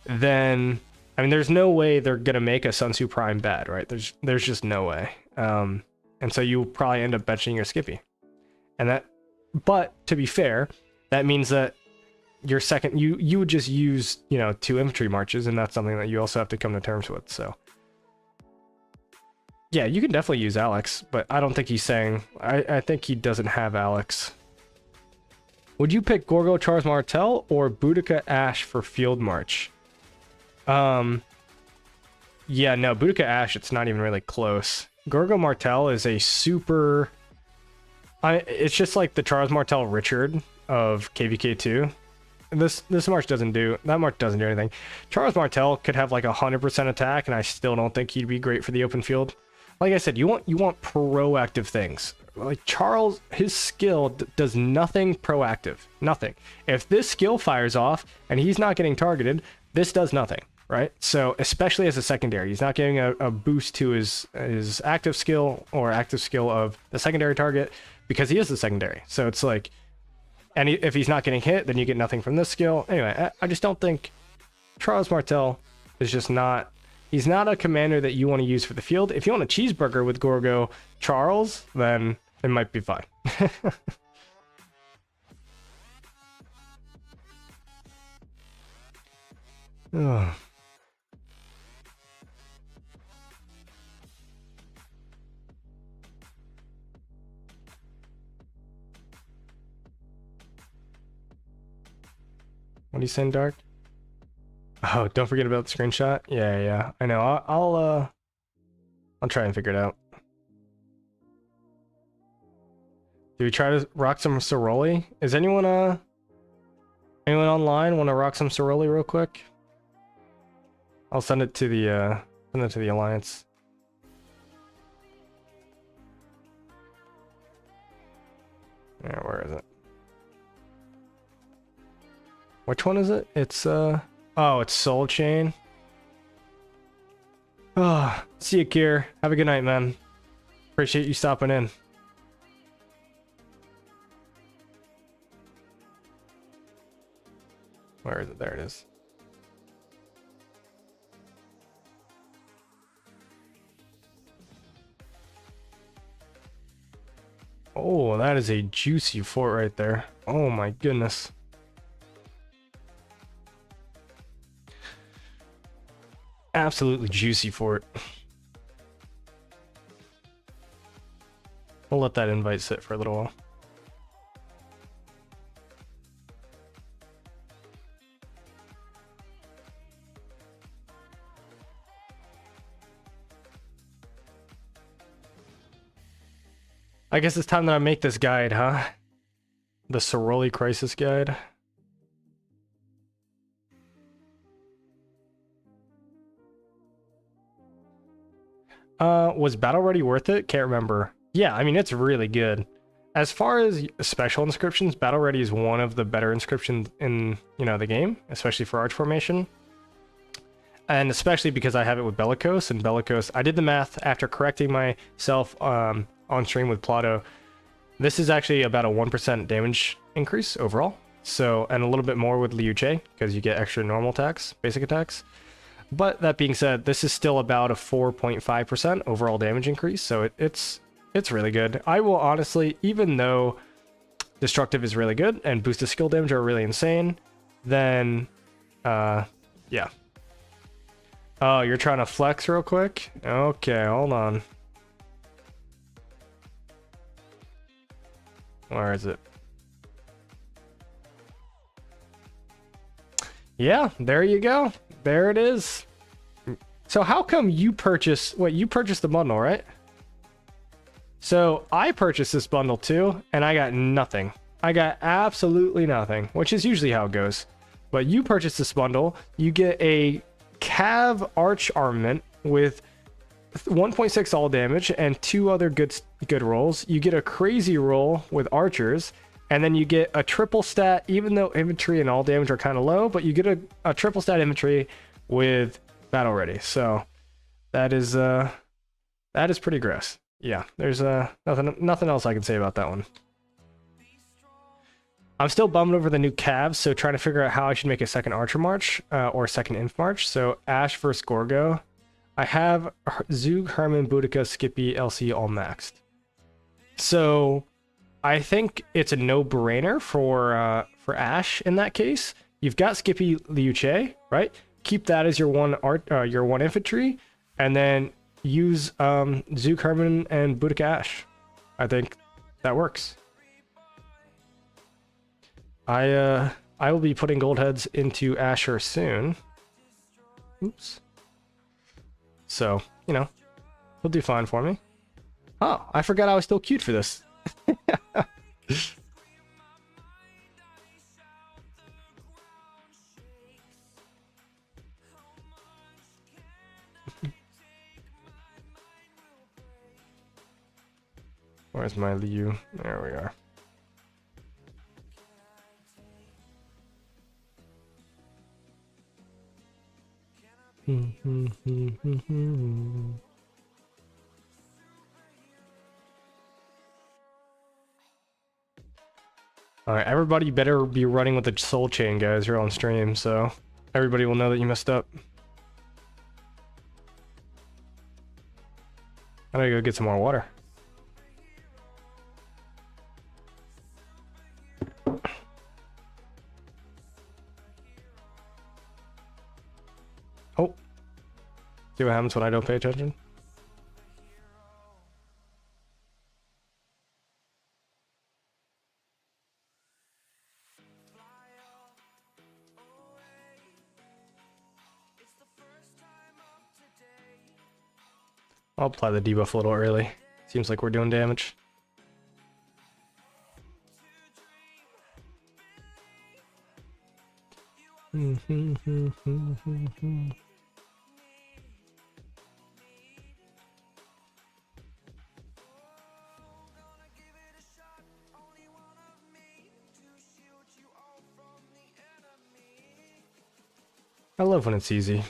then I mean there's no way they're gonna make a Sun Tzu Prime bad, right? There's just no way. And so you probably end up benching your Skippy. But to be fair, that means that your second you would just use, you know, 2 infantry marches, and that's something that you also have to come to terms with. So yeah, you can definitely use Alex, but I don't think he's saying... I think he doesn't have Alex. Would you pick Gorgo Charles Martel or Boudica Ash for Field March? Yeah, no, Boudica Ash, it's not even really close. Gorgo Martel is a super... it's just like the Charles Martel Richard of KvK2. This march doesn't do... That march doesn't do anything. Charles Martel could have like 100% attack, and I still don't think he'd be great for the open field. Like I said, you want proactive things. Like Charles, his skill does nothing proactive. Nothing. If this skill fires off and he's not getting targeted, this does nothing, right? So especially as a secondary, he's not getting a boost to his active skill or active skill of the secondary target because he is the secondary. So it's like, and if he's not getting hit, then you get nothing from this skill. Anyway, I just don't think Charles Martel is just not... He's not a commander that you want to use for the field. If you want a cheeseburger with Gorgo Charles, then it might be fine. Ugh. are you saying, Dark? Oh, don't forget about the screenshot. Yeah, I know. I'll try and figure it out. Do we try to rock some Soroli? Is anyone online want to rock some Soroli real quick? I'll send it to the Alliance. Yeah, where is it? Which one is it? It's oh, it's Soul Chain. Oh, see you, Kier. Have a good night, man. Appreciate you stopping in. Where is it? There it is. Oh, that is a juicy fort right there. Oh my goodness. Absolutely juicy fort. We'll let that invite sit for a little while. I guess it's time that I make this guide, huh? The Soroli Crisis Guide. Was Battle Ready worth it? Can't remember. Yeah, I mean, it's really good. As far as special inscriptions, Battle Ready is one of the better inscriptions in, the game, especially for Arch Formation. And especially because I have it with Bellicose, and Bellicose, I did the math after correcting myself on stream with Plato. This is actually about a 1% damage increase overall. So, and a little bit more with Liu Che, because you get extra normal attacks, basic attacks. But that being said, this is still about a 4.5% overall damage increase, so it's really good. I will honestly, even though Destructive is really good and boosted skill damage are really insane, then, yeah. Oh, you're trying to flex real quick? Okay, hold on. Where is it? Yeah, there you go. There it is. So how come you purchased... Wait, you purchased the bundle, right? So I purchased this bundle too, and I got nothing. I got absolutely nothing, which is usually how it goes. But you purchased this bundle, you get a Cav Arch Armament with 1.6 all damage and 2 other good rolls. You get a crazy roll with archers, and then you get a triple stat, even though infantry and all damage are kind of low, but you get a triple stat infantry with Battle Ready. So that is pretty gross. Yeah, there's nothing else I can say about that one. I'm still bummed over the new Cavs, so trying to figure out how I should make a second Archer March or second Inf March. So Ash versus Gorgo. I have Zug, Herman, Boudica, Skippy, LC all maxed. So I think it's a no-brainer for Ash in that case. You've got Skippy Liu Che, right? Keep that as your one infantry, and then use Zug, Herman, and Boudica Ash. I think that works. I will be putting gold heads into Asher soon. Oops. So, he'll do fine for me. Oh, I forgot I was still cute for this. Where's my Liu? There we are. Alright, everybody better be running with the soul chain, guys. You're on stream, so everybody will know that you messed up. I gotta go get some more water. Oh. See what happens when I don't pay attention? I'll apply the debuff a little early. Seems like we're doing damage. I love when it's easy.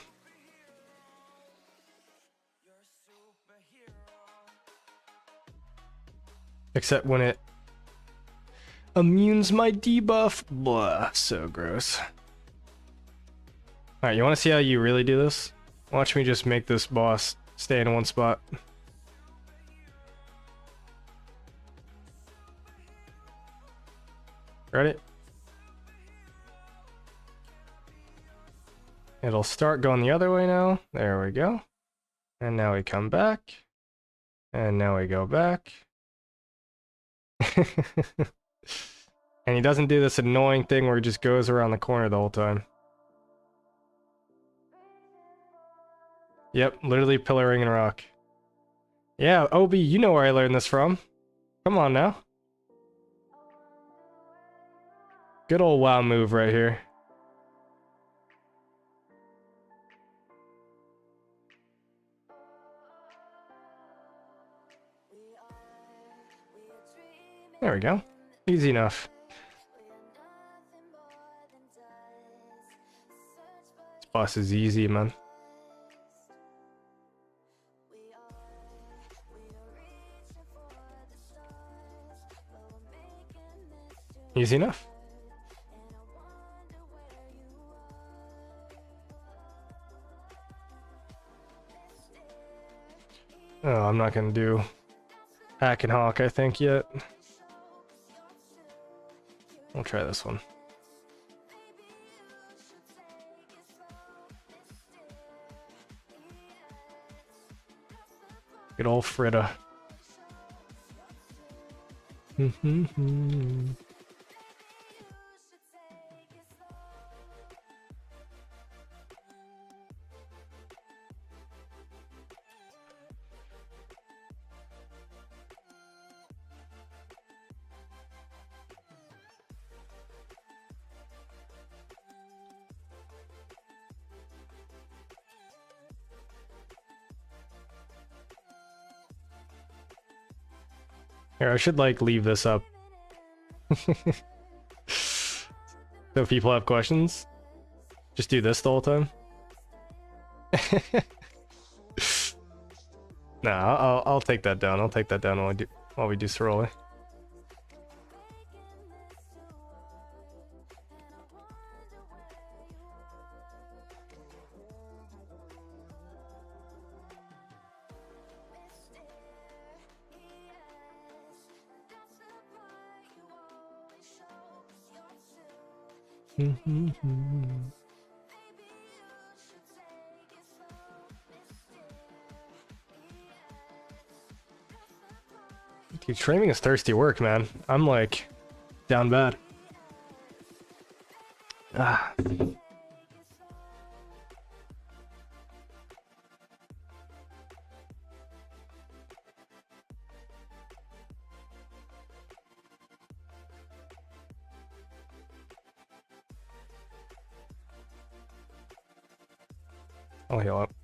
Except when it immunes my debuff. Blah, so gross. Alright, you want to see how you really do this? Watch me just make this boss stay in one spot. Ready? It'll start going the other way now. There we go. And now we come back. And now we go back. And he doesn't do this annoying thing where he just goes around the corner the whole time. Yep, literally pillaring and rock. Yeah, Obi, you know where I learned this from. Come on now. Good old WoW move right here. There we go. Easy enough. This boss is easy, man. Easy enough. Oh, I'm not gonna do Hack and Hawk, I think, yet. I'll try this one. Good old Fritta. Here, I should like leave this up. So if people have questions, just do this the whole time. Nah, I'll take that down. I'll take that down while we do Soroli. Dude, training is thirsty work, man. I'm like down bad. Ah. I'll heal up.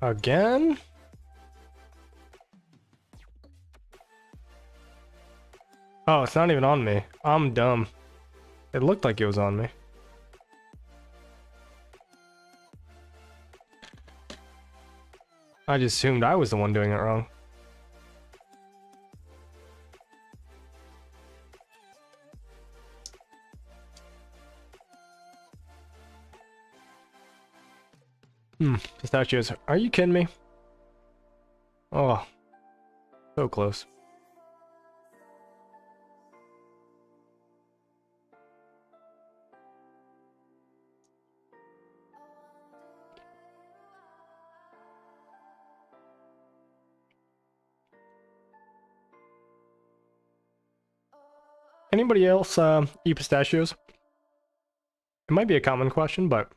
Again? Oh, it's not even on me. I'm dumb. It looked like it was on me. I just assumed I was the one doing it wrong. Pistachios. Are you kidding me? Oh, so close. Anybody else eat pistachios? It might be a common question, but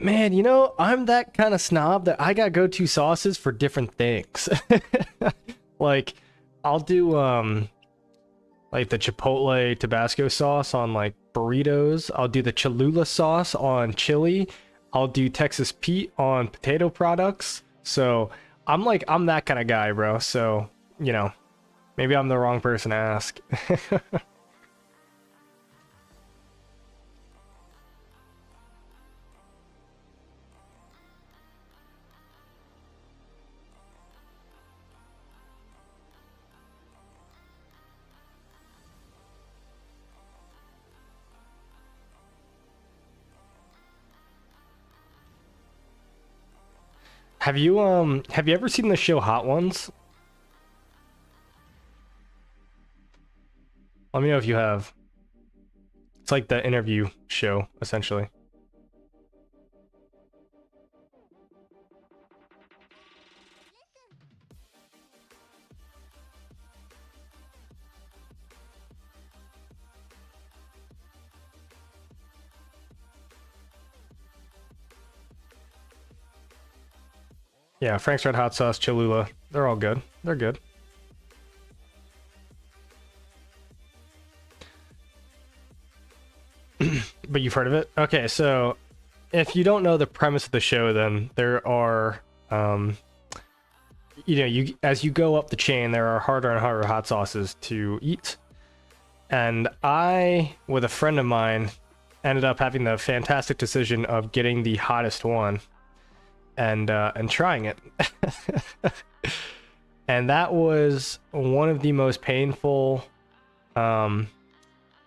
Man, you know, I'm that kind of snob that I got go-to sauces for different things. Like, I'll do like the Chipotle Tabasco sauce on like burritos. I'll do the Cholula sauce on chili. I'll do Texas Pete on potato products. So I'm that kind of guy, bro. So, you know, maybe I'm the wrong person to ask. Have you ever seen the show Hot Ones? Let me know if you have. It's like the interview show, essentially. Yeah, Frank's Red Hot Sauce, Cholula. They're all good. They're good. But you've heard of it? Okay, so if you don't know the premise of the show, then there are, you know, as you go up the chain, there are harder and harder hot sauces to eat. And I, with a friend of mine, ended up having the fantastic decision of getting the hottest one and trying it. And that was one of the most painful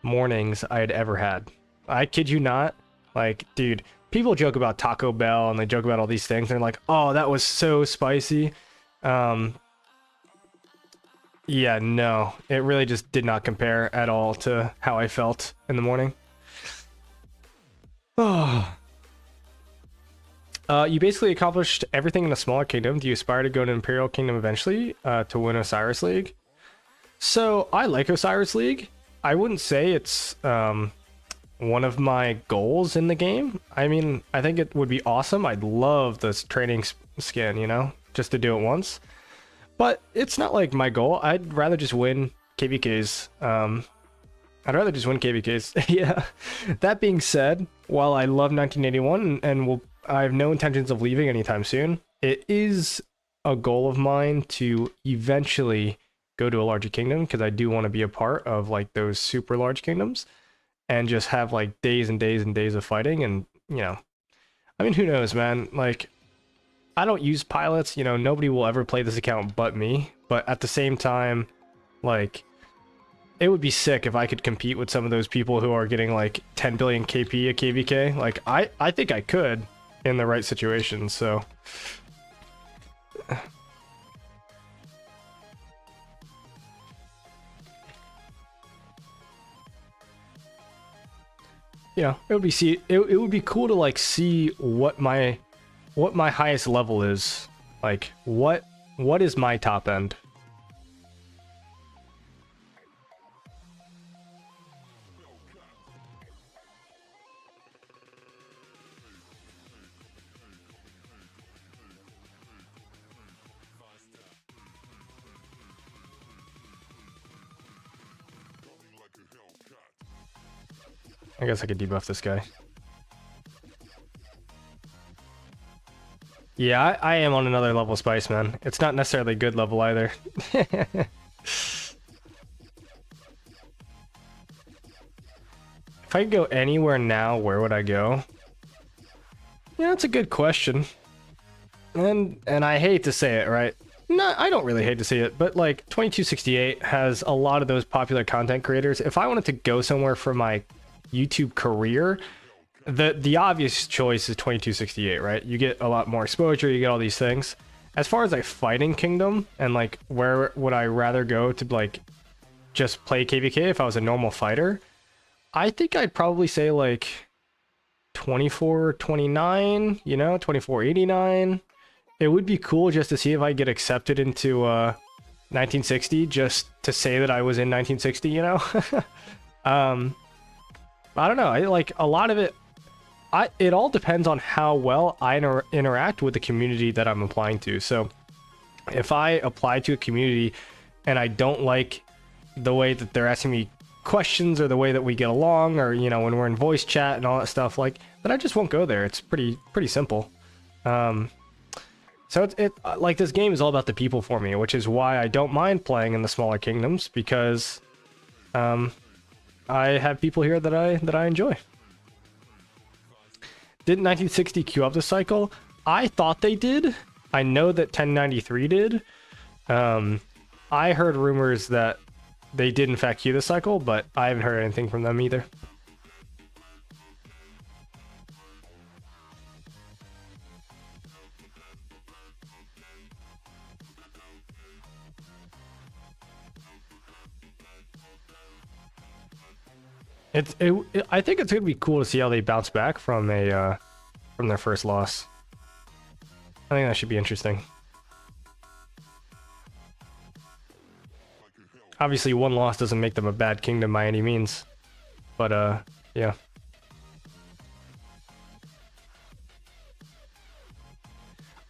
mornings I had ever had. I kid you not. Like, dude, people joke about Taco Bell and they joke about all these things. They're like, oh, that was so spicy. Yeah, no, it really just did not compare at all to how I felt in the morning. Oh. You basically accomplished everything in a smaller kingdom. Do you aspire to go to Imperial Kingdom eventually to win Osiris League? So I like Osiris League. I wouldn't say it's one of my goals in the game. I mean, I think it would be awesome. I'd love this training skin, you know, just to do it once. But it's not like my goal. I'd rather just win KvKs. I'd rather just win KvKs. Yeah. That being said, while I love 1981 and I have no intentions of leaving anytime soon, it is a goal of mine to eventually go to a larger kingdom because I do want to be a part of like those super large kingdoms and just have like days and days and days of fighting. And, you know, I mean, who knows, man? Like, I don't use pilots, you know, nobody will ever play this account but me. But at the same time, like, it would be sick if I could compete with some of those people who are getting like 10 billion KP at KvK. Like, I think I could in the right situation, so. Yeah, it would be cool to like see what my highest level is. Like what is my top end? I guess I could debuff this guy. Yeah, I am on another level spice, man. It's not necessarily good level either. If I could go anywhere now, where would I go? Yeah, that's a good question. And I hate to say it, right? No, I don't really hate to say it, but like 2268 has a lot of those popular content creators. If I wanted to go somewhere for my YouTube career, the obvious choice is 2268, right? You get a lot more exposure, you get all these things. As far as like fighting kingdom and like where would I rather go to like just play KvK if I was a normal fighter, I think I'd probably say like 2429, you know, 2489. It would be cool just to see if I get accepted into 1960, just to say that I was in 1960, you know. I don't know. I like a lot of it. it all depends on how well I interact with the community that I'm applying to. So if I apply to a community and I don't like the way that they're asking me questions or the way that we get along, or you know, when we're in voice chat and all that stuff, like, then I just won't go there. It's pretty simple. So like, this game is all about the people for me, which is why I don't mind playing in the smaller kingdoms, because I have people here that I enjoy. Didn't 1960 queue up this cycle? I thought they did. I know that 1093 did. I heard rumors that they did in fact queue this cycle, but I haven't heard anything from them either. I think it's gonna be cool to see how they bounce back from their first loss. I think that should be interesting. Obviously, one loss doesn't make them a bad kingdom by any means, but yeah.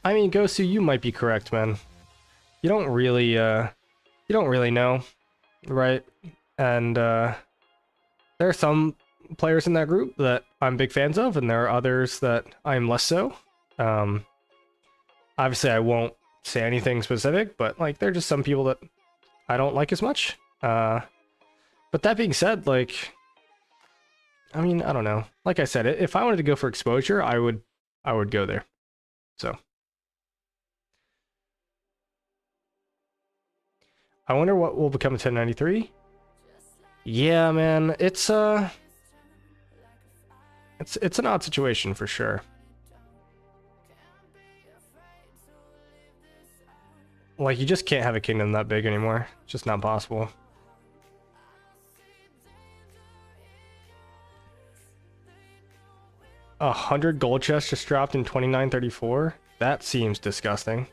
I mean, Gosu, you might be correct, man. You don't really know, right? And there are some players in that group that I'm big fans of, and there are others that I'm less so. Obviously, I won't say anything specific, but like, there are just some people that I don't like as much. But that being said, like, I mean, I don't know. Like I said, if I wanted to go for exposure, I would go there. So I wonder what will become of 1093. Yeah, man, it's an odd situation for sure. Like, you just can't have a kingdom that big anymore. It's just not possible. A 100 gold chests just dropped in 2934? That seems disgusting.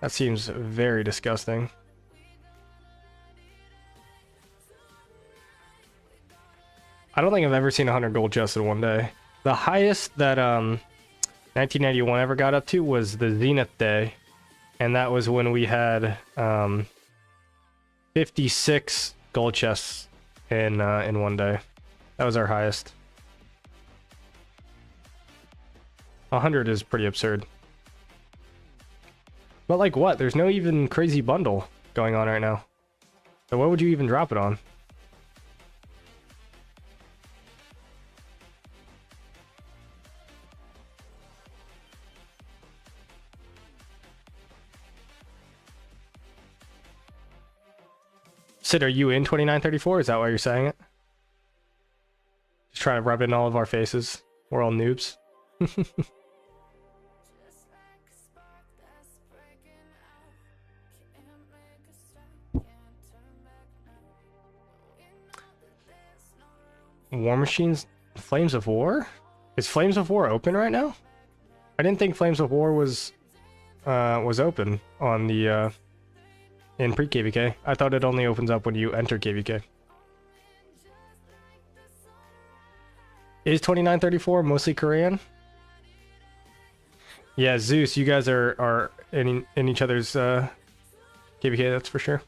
That seems very disgusting. I don't think I've ever seen 100 gold chests in one day. The highest that 1981 ever got up to was the Zenith Day, and that was when we had 56 gold chests in one day. That was our highest. 100 is pretty absurd. But like, what? There's no even crazy bundle going on right now. So what would you even drop it on? Sid, are you in 2934? Is that why you're saying it? Just trying to rub it in all of our faces. We're all noobs. War Machines, Flames of War? Is Flames of War open right now? I didn't think Flames of War was open on the in pre-KvK. I thought it only opens up when you enter KvK. Is 2934 mostly Korean? Yeah, Zeus, you guys are in each other's KvK, that's for sure.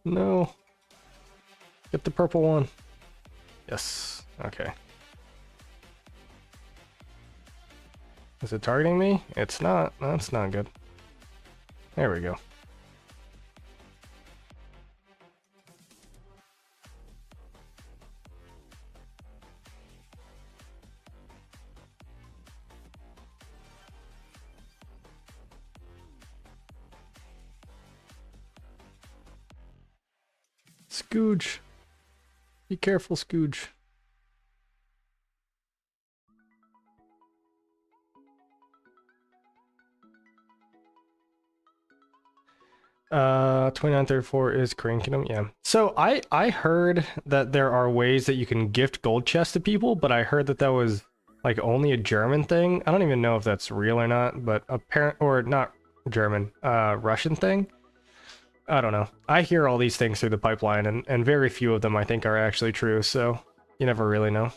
No. Get the purple one. Yes. Okay. Is it targeting me? It's not. That's not good. There we go. Scooge. Be careful, Scooge. 2934 is Korean Kingdom, yeah. So I heard that there are ways that you can gift gold chests to people, but I heard that that was like only a German thing. I don't even know if that's real or not, but apparent or not German, Russian thing. I don't know. I hear all these things through the pipeline, and very few of them I think are actually true, so you never really know.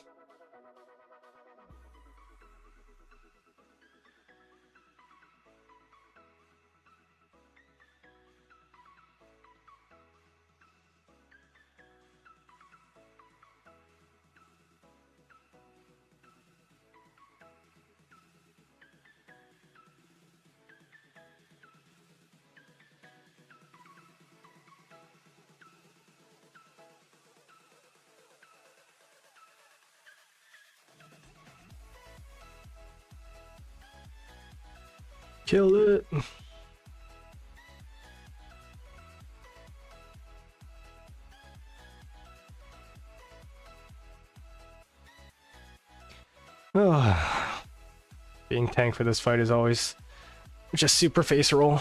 Kill it. Being tank for this fight is always just super face roll.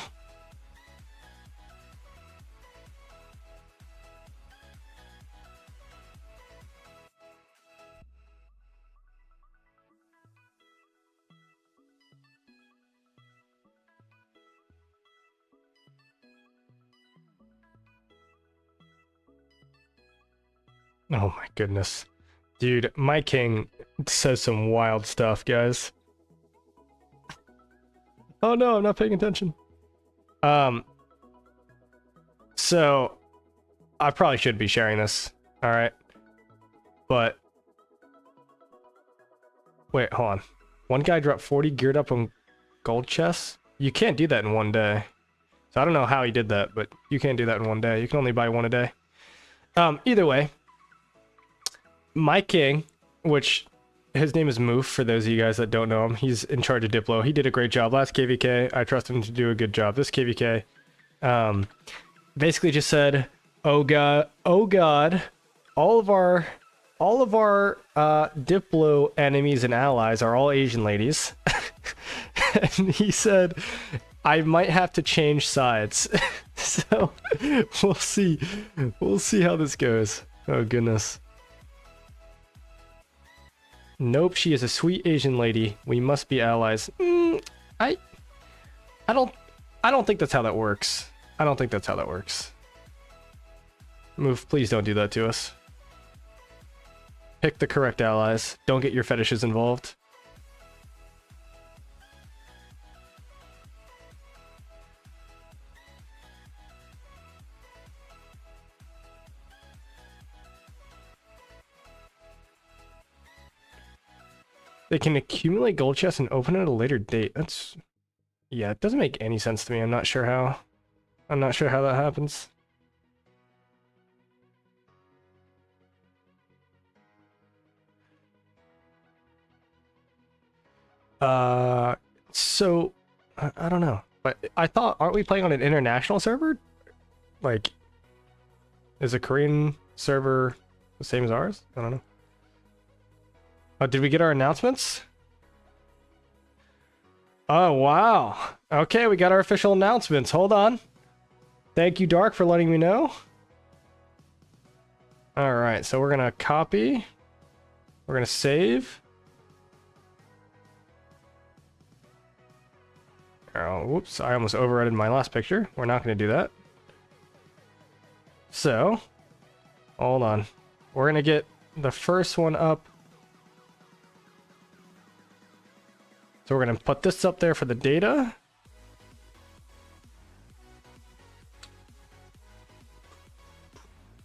Oh my goodness. Dude, my king says some wild stuff, guys. Oh no, I'm not paying attention. So I probably should be sharing this, alright? But wait, hold on. One guy dropped 40 geared up on gold chests? You can't do that in one day. So I don't know how he did that, but you can't do that in one day. You can only buy one a day. Either way, my king, which his name is Moof, for those of you guys that don't know him, he's in charge of Diplo. He did a great job last KvK. I trust him to do a good job this KvK. Basically just said, oh god, all of our Diplo enemies and allies are all Asian ladies. And he said, I might have to change sides. So we'll see how this goes. Oh goodness. Nope, she is a sweet Asian lady. We must be allies. I don't think that's how that works. I don't think that's how that works. Move, please don't do that to us. Pick the correct allies. Don't get your fetishes involved. They can accumulate gold chests and open it at a later date. That's... yeah, it doesn't make any sense to me. I'm not sure how that happens. So I don't know. But I thought, aren't we playing on an international server? Like, is a Korean server the same as ours? I don't know. Oh, did we get our announcements? Oh, wow. Okay, we got our official announcements. Hold on. Thank you, Dark, for letting me know. Alright, so we're gonna copy. We're gonna save. Oh, whoops, I almost overridden my last picture. We're not gonna do that. So, hold on. We're gonna get the first one up. So we're going to put this up there for the data.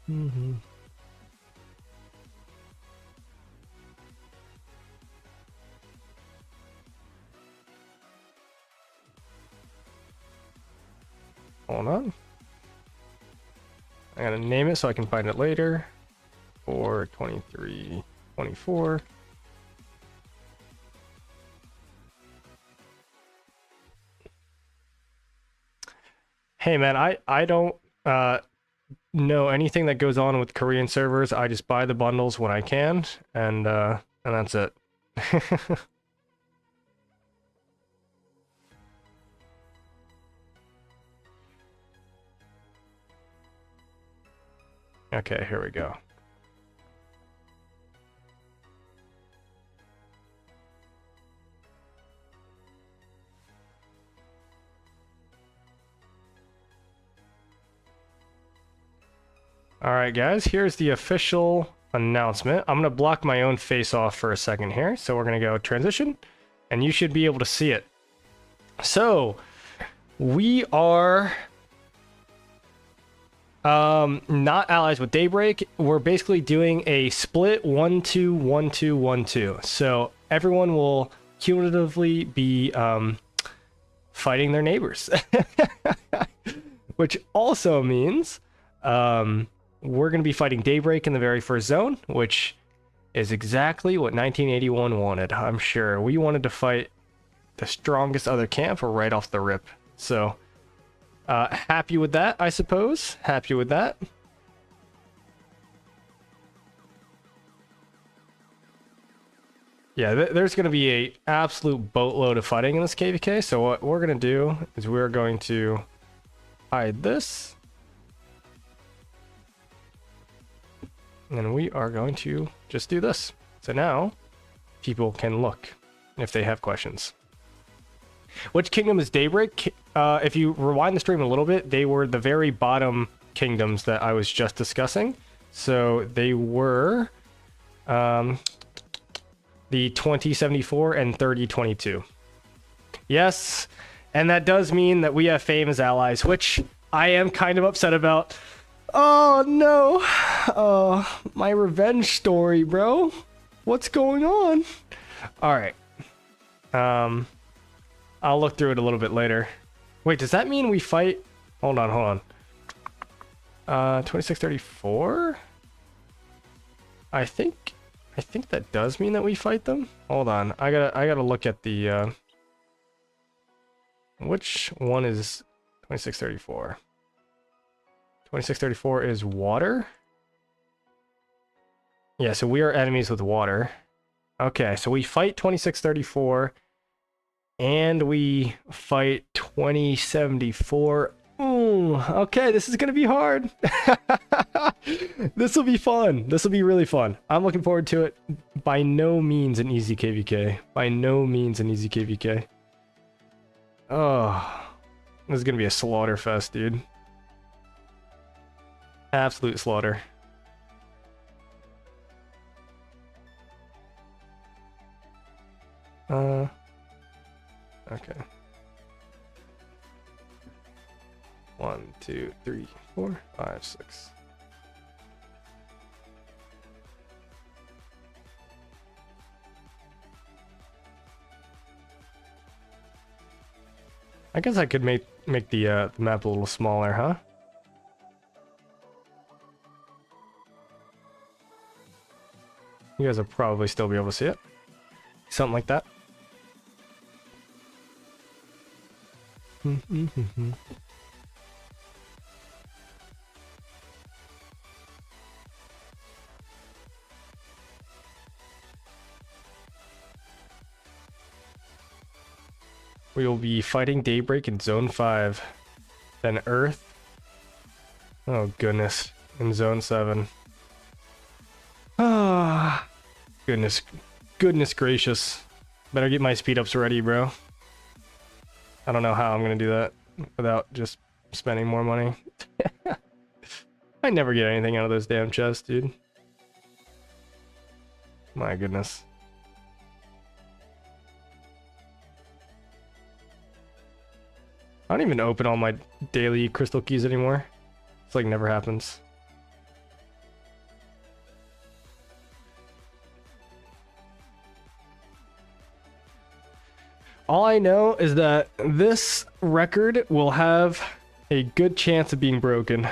Hold on. I'm going to name it so I can find it later. 423 24. Hey man, I don't know anything that goes on with Korean servers. I just buy the bundles when I can, and that's it. Okay, here we go. All right, guys, here's the official announcement. I'm going to block my own face off for a second here. So we're going to go transition, and you should be able to see it. So we are not allies with Daybreak. We're basically doing a split 1-2, 1-2, 1-2. So everyone will cumulatively be fighting their neighbors, which also means we're going to be fighting Daybreak in the very first zone, which is exactly what 1981 wanted. I'm sure we wanted to fight the strongest other camp right off the rip. So happy with that, I suppose. Happy with that. Yeah, there's going to be a absolute boatload of fighting in this KvK. So what we're going to do is we're going to hide this. And we are going to just do this. So now people can look if they have questions. Which kingdom is Daybreak? If you rewind the stream a little bit, they were the very bottom kingdoms that I was just discussing. So they were the 2074 and 3022. Yes, and that does mean that we have Fame as allies, which I am kind of upset about. Oh no! Oh, my revenge story, bro. What's going on? All right. I'll look through it a little bit later. Wait, does that mean we fight? Hold on. 2634? I think that does mean that we fight them. Hold on. I gotta look at the which one is 2634? 2634 is water? Yeah, so we are enemies with water. Okay, so we fight 2634 and we fight 2074. Ooh, okay, this is gonna be hard. This will be fun. This will be really fun. I'm looking forward to it. By no means an easy KvK. By no means an easy KvK. Oh, this is gonna be a slaughter fest, dude. Absolute slaughter. Okay. 1, 2, 3, 4, 5, 6. I guess I could make the map a little smaller, huh? You guys will probably still be able to see it. Something like that. We will be fighting Daybreak in Zone 5. Then Earth. Oh goodness. In Zone 7. Ah, goodness gracious. Better get my speed ups ready, bro. I don't know how I'm gonna do that without just spending more money. I never get anything out of those damn chests, dude. My goodness. I don't even open all my daily crystal keys anymore. It's like never happens. All I know is that this record will have a good chance of being broken.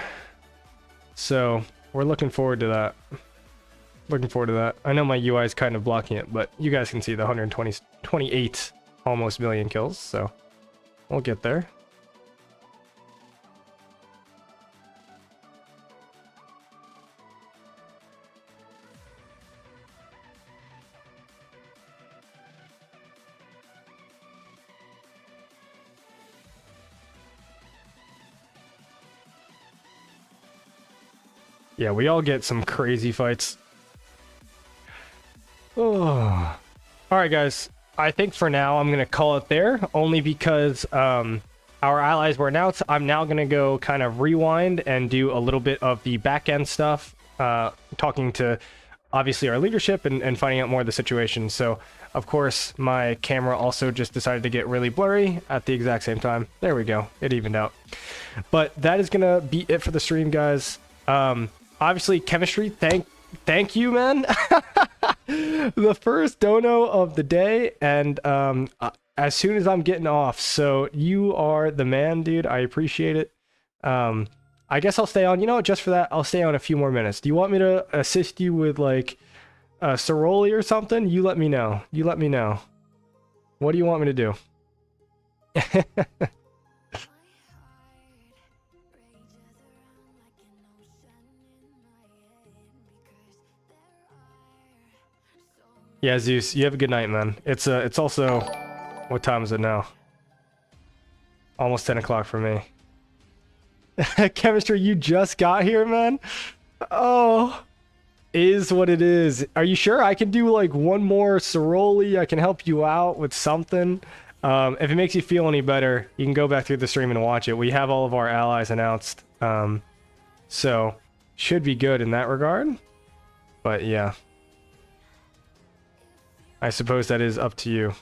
So we're looking forward to that. Looking forward to that. I know my UI is kind of blocking it, but you guys can see the 128 almost million kills, so we'll get there. Yeah, we all get some crazy fights. Oh. Alright guys, I think for now I'm going to call it there, only because our allies were announced. I'm now going to go kind of rewind and do a little bit of the back end stuff, talking to obviously our leadership and finding out more of the situation. So of course my camera also just decided to get really blurry at the exact same time. There we go, it evened out. But that is going to be it for the stream, guys. Obviously chemistry, thank you, man. The first dono of the day, and as soon as I'm getting off, so you are the man, dude. I appreciate it. I guess I'll stay on. You know what, just for that, I'll stay on a few more minutes. Do you want me to assist you with like a Ceroli or something? You let me know. You let me know. What do you want me to do? Yeah, Zeus, you have a good night, man. It's also, what time is it now? Almost 10 o'clock for me. Chemistry, you just got here, man? Oh, is what it is. Are you sure? I can do like one more Ceroli. I can help you out with something. If it makes you feel any better, you can go back through the stream and watch it. We have all of our allies announced. So, should be good in that regard. But yeah. I suppose that is up to you.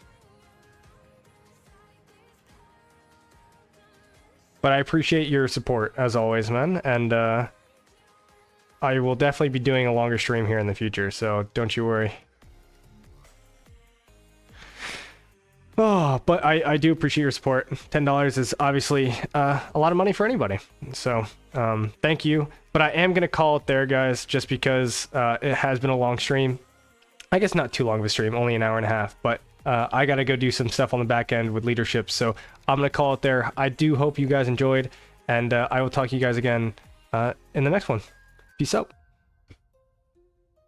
But I appreciate your support, as always, man. And I will definitely be doing a longer stream here in the future, so don't you worry. Oh, but I do appreciate your support. $10 is obviously a lot of money for anybody. So thank you. But I am going to call it there, guys, just because it has been a long stream. I guess not too long of a stream, only an hour and a half, but I gotta go do some stuff on the back end with leadership, so I'm gonna call it there. I do hope you guys enjoyed, and I will talk to you guys again in the next one. Peace out.